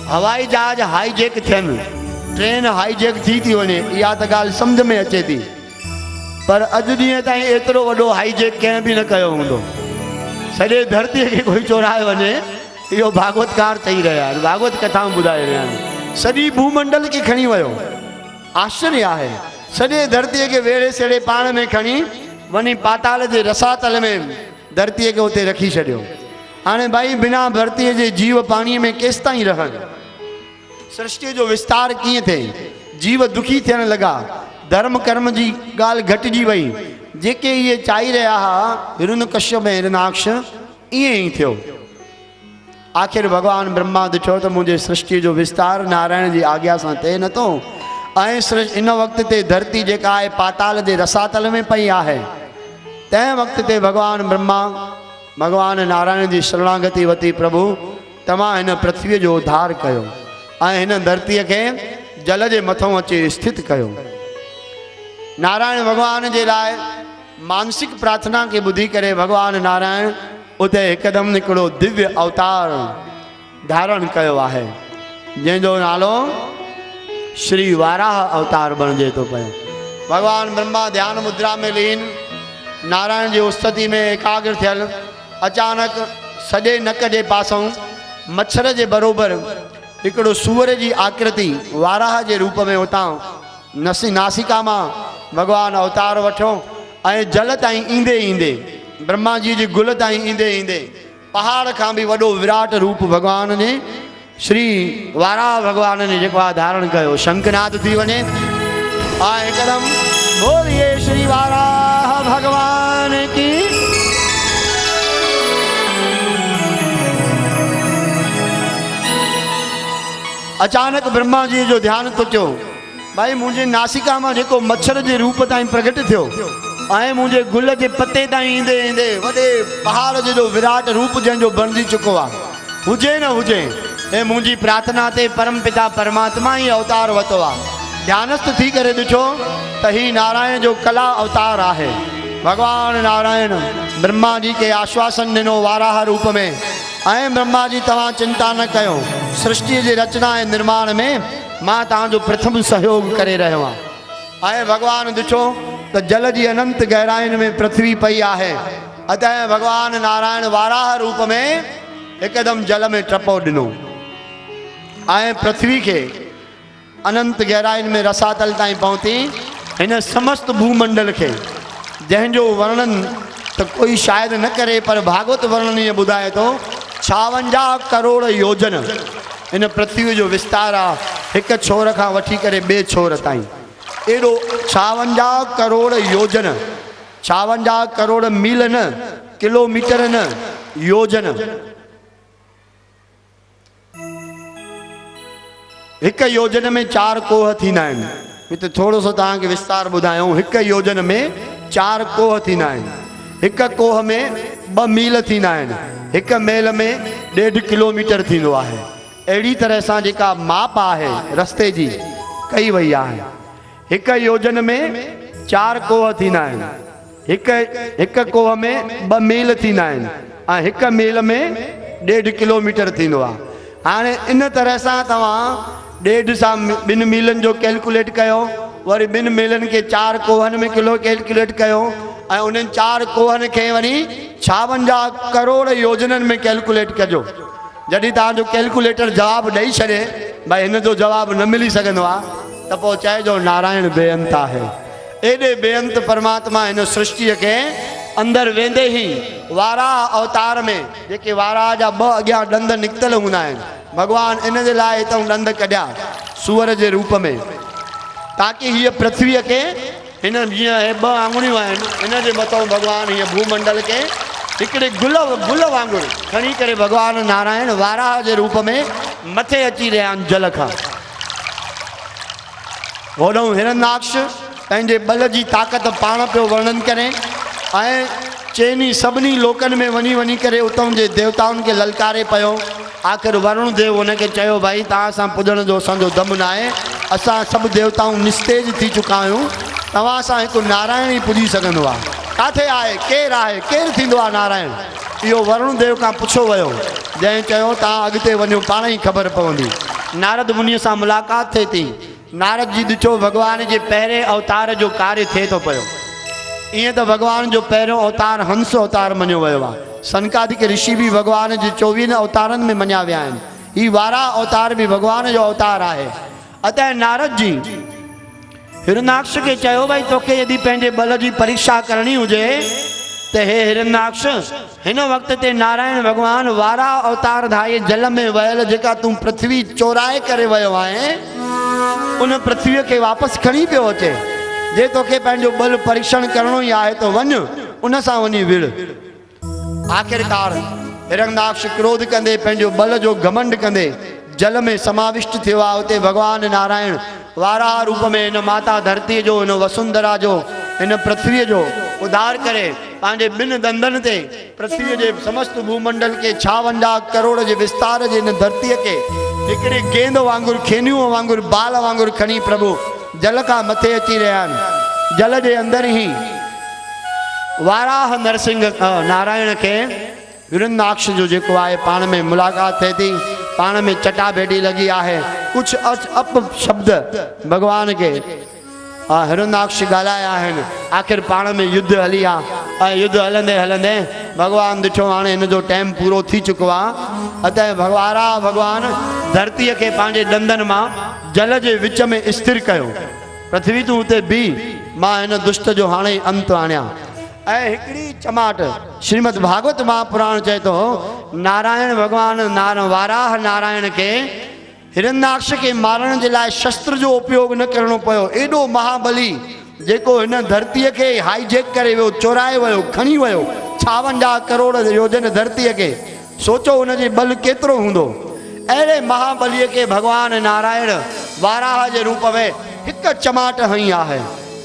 हवाई जहाज हाईजेक थियनि, ट्रेन हाईजेक थी वञे, इहा त ॻाल्हि सम्झ में अचे थी, पर अॼु ॾींहं ताईं एतिरो वॾो हाईजेक कंहिं बि न कयो हूंदो। सॼे धरतीअ खे कोई चोराए वञे, इहो भागवतकार चई रहिया आहिनि, भागवत कथाऊं ॿुधाए रहिया आहिनि। सॼी भूमंडल खे खणी वियो। आश्चर्य आहे सॼे धरतीअ खे वेड़े सेड़े पाण में खणी वञी पाताल जे रसातल में धरतीअ खे उते रखी छॾियो। हाणे भाई बिना धरतीअ जे जीव पाणीअ में केसि ताईं रहनि? सृष्टि जो विस्तार कीअं थिए? जीव दुखी थियण लॻा, धर्म कर्म जी ॻाल्हि घटिजी वई। जेके इहे चाही रहिया हुआ हिरण्यकश्यप ऐं हिरणाक्ष, ईअं ई थियो। आख़िर भॻवानु ब्रह्मा ॾिठो त मुंहिंजे सृष्टि जो विस्तार नारायण जी आज्ञा सां थिए नथो, ऐं इन वक़्त ते धरती जेका आहे पाताल जे रसातल में पई आहे। तंहिं वक़्त ते भॻवानु ब्रह्मा भॻवानु नारायण जी शरणागति वरिती, प्रभु तव्हां हिन पृथ्वीअ जो उद्धार कयो ऐं हिन धरतीअ खे जल जे मथां अची स्थित कयो। नारायण भॻवान जे लाइ मानसिक प्रार्थना खे ॿुधी करे भॻवानु नारायण उते हिकदमि हिकिड़ो दिव्य अवतार धारण कयो आहे, जंहिंजो नालो श्री वाराह अवतार बणिजे थो पियो। भॻवानु ब्रह्मा ध्यान मुद्रा में लीन, नारायण जी उस्तति में एकाग्र थियल, अचानक सॼे नक जे पासों मच्छर जे बरोबरि हिकिड़ो सूअर जी आकृति वाराह जे रूप में उतां नासिका मां भॻवानु अवतार वठो ऐं जल ताईं ईंदे ईंदे, ब्रह्मा जी जे गुल ताईं ईंदे ईंदे पहाड़ खां बि वॾो विराट रूप भॻवान ने श्री वाराह भॻवान ने जेको आहे धारण कयो। शंखनाद थी वञे ऐं हिकदमि बोलिए श्री वाराह भगवान की। अचानक ब्रह्मा जी जो ध्यानु टुटियो, भाई मुंहिंजे नासिका मां जेको मच्छर जे रूप ताईं प्रगट थियो ऐं मुंहिंजे गुल जे पते ताईं ईंदे ईंदे वॾे पहाड़ जो विराट रूप जंहिंजो बणिजी चुको आहे, हुजे न हुजे, ऐं मुंहिंजी प्रार्थना ते परम पिता परमात्मा ई अवतार वरितो आहे। ध्यानस्थ थी करे ॾिठो त ही नारायण जो कला अवतार आहे। भॻवानु नारायण ब्रह्मा जी खे आश्वासन ॾिनो वाराह रूप में, ऐं ब्रह्मा जी तव्हां चिंता न कयो, सृष्टि जे रचना ऐं निर्माण में मां तव्हांजो प्रथम सहयोग करे रहियो आहियां। ऐं भॻवानु ॾिठो त जल जी अनंत गहराइनि में पृथ्वी पई आहे, अतः भॻवानु नारायण वाराह रूप में हिकदमि जल में टपो ॾिनो ऐं पृथ्वी खे अनंत गहराइनि में रसातल ताईं पहुती। हिन समस्त भूमंडल खे जंहिंजो वर्णन त कोई शायदि न करे, पर भागवत वर्णन ईअं ॿुधाए थो 56 करोड़ योजन इन पृथ्वी जो विस्तार आहे, हिकु छोर खां वठी करे ॿिए छोर ताईं। एॾो 56 करोड़ योजन, 56 करोड़ मील न, किलोमीटर न, योजन। हिकु योजन में 4 कोह थींदा आहिनि। हिते थोरो सो तव्हांखे विस्तार ॿुधायूं। हिकु योजन में 4 कोह थींदा आहिनि। हिकु कोह में 2 मील थींदा आहिनि। हिकु मील में 1.5 किलोमीटर थींदो आहे। अहिड़ी तरह सां जेका माप आहे रस्ते जी कई वई आहे। हिकु योजन में 4 कोह थींदा आहिनि। हिकु कोह में 2 मील थींदा आहिनि ऐं हिकु मील में 1.5 किलोमीटर थींदो आहे। हाणे इन तरह सां तव्हां 1.5 सां 2 मीलनि जो कैलकुलेट कयो, वरी 2 मीलनि खे 4 कोहनि में किलो कैलकुलेट कयो ऐं उन्हनि 4 कोहनि खे वरी 56 करोड़ योजननि में कैलकुलेट कजो। जॾहिं तव्हांजो कैलकुलेटर जवाबु ॾेई छॾे भाई हिन जो जवाबु न मिली सघंदो आहे त पोइ चइजो नारायण बेअंत आहे। एॾे बेअंत परमात्मा हिन सृष्टिअ खे अंदरि वेंदे ई वाराह अवतार में जेके वाराह जा 2 अॻियां ॾंद निकितल हूंदा आहिनि, भॻवानु इन जे लाइ हितां ॾंद कढिया सूअर जे रूप में, ताकी हीअ पृथ्वीअ खे हिन जीअं 2 आङुरियूं आहिनि इन जे मथां भॻवानु हीअ भूमंडल खे हिकिड़े गुल वांगुरु खणी करे भॻवानु नारायण वाराह जे रूप में मथे अची रहिया आहिनि जल खां। होॾो हिरण्याक्ष पंहिंजे बल जी ताक़त पाण पियो वर्णन करे ऐं चइनी सभिनी लोकनि में वञी वञी करे उतां जे देवताउनि खे ललकारे पियो। आख़िर वरुण देव हुनखे चयो भाई तव्हां सां पुॼण जो असांजो दम न आहे, असां सभु देवताऊं निस्तेज थी चुका आहियूं, तव्हां सां हिकु नारायण ई पुॼी सघंदो आहे। किथे आहे, केरु थींदो आहे नारायण? इहो वरुण देव खां पुछो वियो, जंहिं चयो तव्हां अॻिते वञो पाण ई ख़बर पवंदी। नारद मुनीअ सां मुलाक़ात थिए थी। नारद जी ॾिठो भॻवान जे पहिरें अवतार जो कार्य थिए थो पियो। ईअं त भॻवान जो पहिरियों अवतार हंस अवतार मञियो वियो आहे। सनकादिक ऋषि भी भगवान जे 24 अवतारन में मञा विया आहिनि। ही वारा अवतार भी भगवान जो अवतार आहे। अतः नारद जी हिरणाक्ष के चयो भाई तोखे यदि पंहिंजे बल जी परीक्षा करनी हुजे ते हे हिरणाक्ष हिन वक्त ते नारायण भगवान वारा अवतार धाए जल में वयल जेका तू पृथ्वी चोराए करे वयो आहे उन पृथ्वी के वापस खणी पियो अचे जे तोखे पंहिंजो बल परीक्षण करणो ई आहे तो वञ उन सां वञी विड़। आखिरकार हिरणाक्ष क्रोध कंदे पंहिंजो बल जो घमंड कंदे जल में समाविष्ट थियो आहे। उते भगवान नारायण वाराह रूप में इन माता धरती जो इन वसुंधरा जो इन पृथ्वी जो उद्धार करे पंहिंजे ॿिनि दंदन ते पृथ्वी जे समस्त भूमंडल के 56 करोड़ जे विस्तार जे इन धरतीअ के हिकिड़े गेंद वांगुरु खेनियूं वांगुरु बाल वांगुरु खणी प्रभु जल खां मथे अची रहिया आहिनि। जल जे अंदर ही वाराह नरसिंह नारायण के हिरणाक्ष जो जेको आहे पाण में मुलाक़ात थिए थी पाण में चटाभेटी लगी आहे। कुछ अप शब्द भगवान के हिरणाक्ष ॻाल्हाया आहिनि। आख़िर पाण में युद्ध हली आहे युद्ध हलंदे हलंदे भगवान ॾिठो हाणे हिन जो टाइम पूरो थी चुको आहे अतः भगवान धरतीअ के पंहिंजे ॾंदनि मां जल जे विच में स्थिर कयो। पृथ्वी तूं उते बीह मां हिन दुष्ट जो हाणे अंत आणियां। ऐं हिकिड़ी चमाट श्रीमद भागवत महापुराण चए थो नारायण भगवान वाराह नारायण के हिरणाक्ष के मारण जे लाइ शस्त्र जो उपयोग न करणो पियो। एॾो महाबली जेको हिन धरतीअ के हाईजेक करे वियो चोराए वियो खणी वियो 56 करोड़ योजन धरतीअ के सोचो हुनजे बल केतिरो हूंदो। अहिड़े महाबलीअ के भगवान नारायण वाराह जे रूप में हिकु चमाट हई आहे।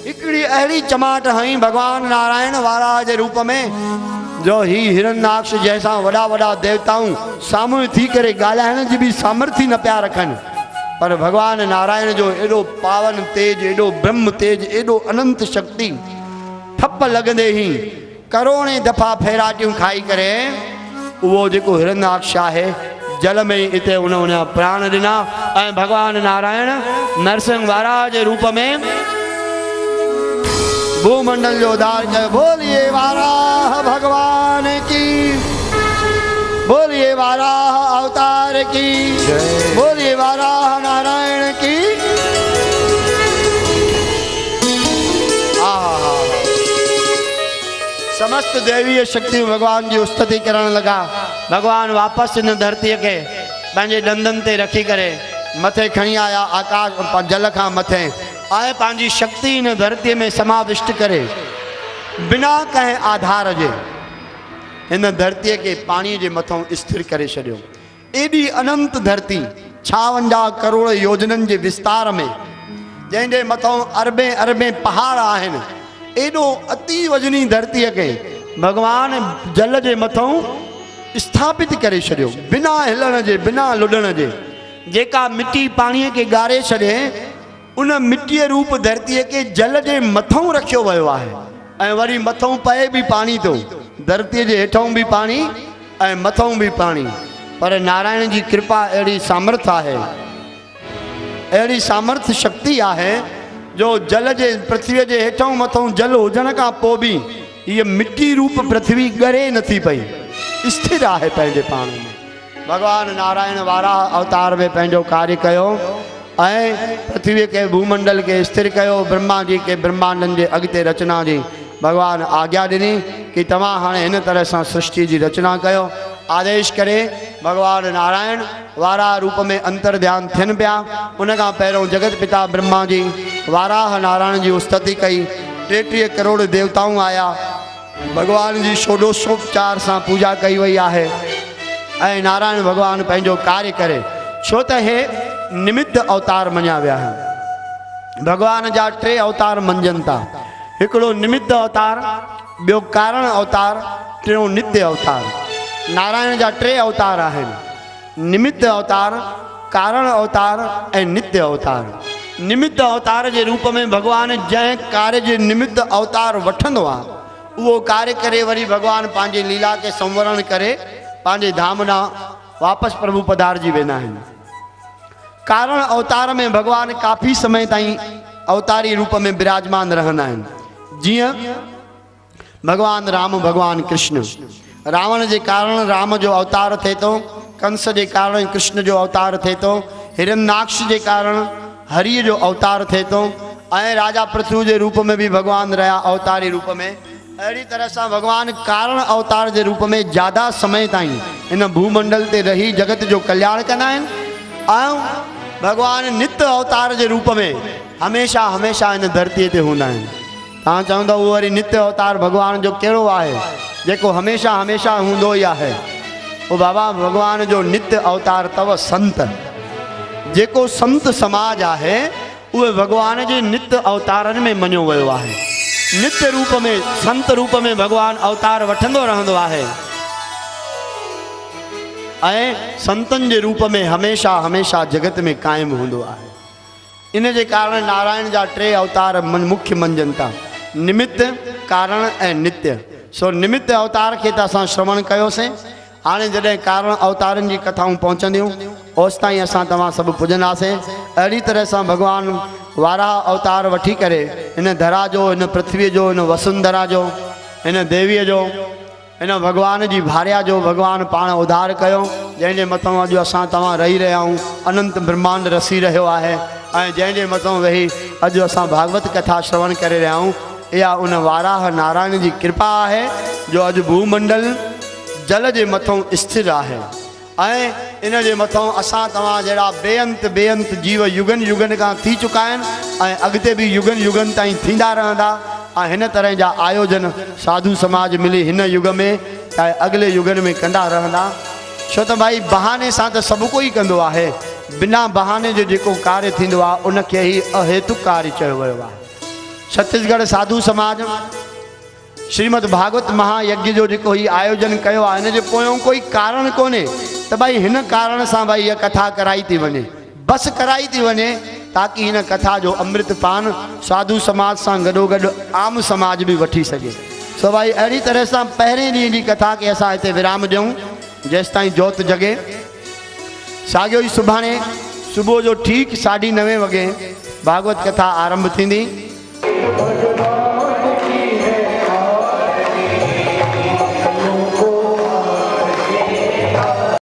हिकिड़ी अहिड़ी चमाट हई भगवान नारायण वाराह जे रूप में जो ही हिरणाक्ष जैसा वॾा वॾा देवताऊं साम्हूं थी करे ॻाल्हाइण जी बि सामर्थ्य न पिया रखनि पर भगवान नारायण जो एॾो पावन तेज एॾो ब्रह्म तेज एॾो अनंत शक्ति ठप लॻंदे ही करोड़े दफ़ा फेराटियूं खाई करे उहो जेको हिरणाक्ष आहे जल में इते उन प्राण ॾिना ऐं भगवान नारायण नरसिंह वाराह जे रूप में भूमंडल जो उद्धार कयो। बोलिए वाराह भगवान की बोलिए वाराह अवतार की बोलिए वाराह नारायण की। समस्त दैवीय शक्ति भगवान की स्तुति करण लगा। भगवान वापस इन धरती के पंहिंजे ॾंदनि ते रखी करे मथे खणी आया आकाश जल खां मथे आए पंहिंजी शक्ति इन धरती में समाविष्ट करे बिना कंहिं आधार जे इन धरती के पानी के मथों स्थिर करे छॾियो। एडी अनंत धरती 56 करोड़ योजनन के विस्तार में जैसे मथों अरबे अरबे पहाड़ आहिनि एडो अति वजनी धरती के भगवान जल के मथों स्थापित करे छॾियो बिना हिलण जे बिना लुॾण जे। जेका मिट्टी पानी के गारे छॾे उन मिट्टी रूप धरती के जल के मथों रखियो वियो आहे ऐं वरी मथों पए भी पानी तो धरती के हेठों भी पानी ऐं मथों भी पानी। पर नारायण जी कृपा अड़ी सामर्थ है अड़ी सामर्थ शक्ति है जो जल के पृथ्वी के हेठों मथों जल हुजण का पोइ भी ये मिट्टी रूप पृथ्वी ॻरे नथी पई स्थिर है पंहिंजे पाण में। भगवान नारायण वाराह अवतार में पंहिंजो कार्य कयो ऐं पृथ्वी के भूमंडल के स्थिर कयो। ब्रह्मा जी के ब्रह्मांडन के अगते रचना जी भगवान आज्ञा ॾिनी कि तव्हां हाणे हिन तरह सां सृष्टि की रचना कयो। आदेश करे भगवान नारायण वाराह रूप में अंतर ध्यान थियनि पिया। उन खां पहिरों जगत पिता ब्रह्मा जी वाराह नारायण जी स्तुति कई। 33 करोड़ देवताऊं आया भगवान जी षोडशोपचार से पूजा कई वही है ऐं नारायण भगवान पंहिंजो कार्य करे छो त हे निमित्त अवतार मञा विया आहिनि। भगवान जा 3 अवतार मंजन था हिकिड़ो निमित्त अवतार ॿियो कारण अवतार टियों नित्य अवतार। नारायण जा 3 अवतार आहिनि निमित्त अवतार कारण अवतार ऐं नित्य अवतार। निमित्त अवतार के रूप में भगवान जै कार्य के निमित्त अवतार वठंदो आहे उहो कार्य करे वरी भगवान पांजे लीला के संवरण करे पांजे धाम ना वापस प्रभु पधारजी वेंदा आहिनि। कारण अवतार में भगवान काफ़ी समय ताईं अवतारी रूप में विराजमान रहंदा आहिनि। जीअं भगवान राम भगवान कृष्ण रावण के कारण राम जो अवतार थे तो कंस के कारण कृष्ण जो अवतार थे तो हिरण्याक्ष के कारण हरि जो अवतार थे तो ऐं राजा पृथ्वी के रूप में भी भगवान रहा अवतारी रूप में। अड़ी तरह से भगवान कारण अवतार के रूप में ज़्यादा समय ताईं इन भूमंडल ते रही जगत जो कल्याण कंदा आहिनि। ऐं भगवान नित्य अवतार के रूप में हमेशा हमेशा इन धरती ते हूंदा आहिनि। तव्हां चवंदव उहो वरी नित्य अवतार भगवान जो कहिड़ो आहे जेको हमेशा हमेशा हूंदो ई आहे? वो बाबा भगवान जो नित्य अवतार तव संत। जेको संत समाज आहे उहे भगवान जे नित्य अवतारनि में मञियो वियो आहे। नित्य रूप में संत रूप में भगवान अवतार वठंदो रहंदो आहे ऐं संतन के रूप में हमेशा हमेशा जगत में कायम हूंदो आहे। इन जे कारण नारायण जा 3 अवतार मुख्य मंजन था, निमित्त, कारण ऐं नित्य। सो निमित्त अवतार के असां श्रवण कयोसीं। हाणे जॾहिं कारण अवतारनि जी कथाऊं पहुचंदियूं ओसि ताईं असां तव्हां सभु पुॼंदासीं। अहिड़ी तरह सां भगवान वाराह अवतार वठी करे इन धरा जो, इन पृथ्वी जो, इन वसुंधरा जो, इन देवीअ जो, इन भगवान जी भार्या जो भगवान पाण उद्धार कयो, जंहिंजे मथां अॼु असां तव्हां रही रहिया आहियूं। अनंत ब्रह्मांड रसी रहियो आहे ऐं जंहिंजे मथां वेही अॼु असां भागवत कथा श्रवण करे रहिया आहियूं। इहा उन वाराह नारायण जी कृपा आहे जो अॼु भूमंडल जल के मथों स्थिर है। इन जे मथों असां तव्हां जहिड़ा बेअंत जीव युगन युगन का थी चुका आहिनि ऐं अॻिते भी युगन युगन ताईं थींदा रहंदा। ऐं हिन तरह जा आयोजन साधु समाज मिली हिन युग में ऐं अगले युगन में कंदा रहंदा। छो त भाई बहाने सां त सभु कोई कंदो आहे, बिना बहाने जो जेको कार्य थींदो आहे उनखे ही अहेतुक कार्य चयो वियो आहे। छत्तीसगढ़ साधु समाज श्रीमद भागवत महायज्ञ जो जेको ही आयोजन कयो आहे हिन जे पोयों कोई कारण कोन्हे त भाई हिन कारण सां भाई इहा कथा कराई थी वञे, बस कराई थी वञे ताकि हिन कथा जो अमृत पान साधु समाज सां गॾोगॾु आम समाज भी वठी सके। सो भाई अहिड़ी तरह सां पहिरें ॾींहं जी कथा खे असां हिते विराम ॾियूं जेसि ताईं जोत जगे। साॻियो ई सुभाणे सुबुह जो ठीक 9:30 वॻे भागवत कथा आरंभ थींदी।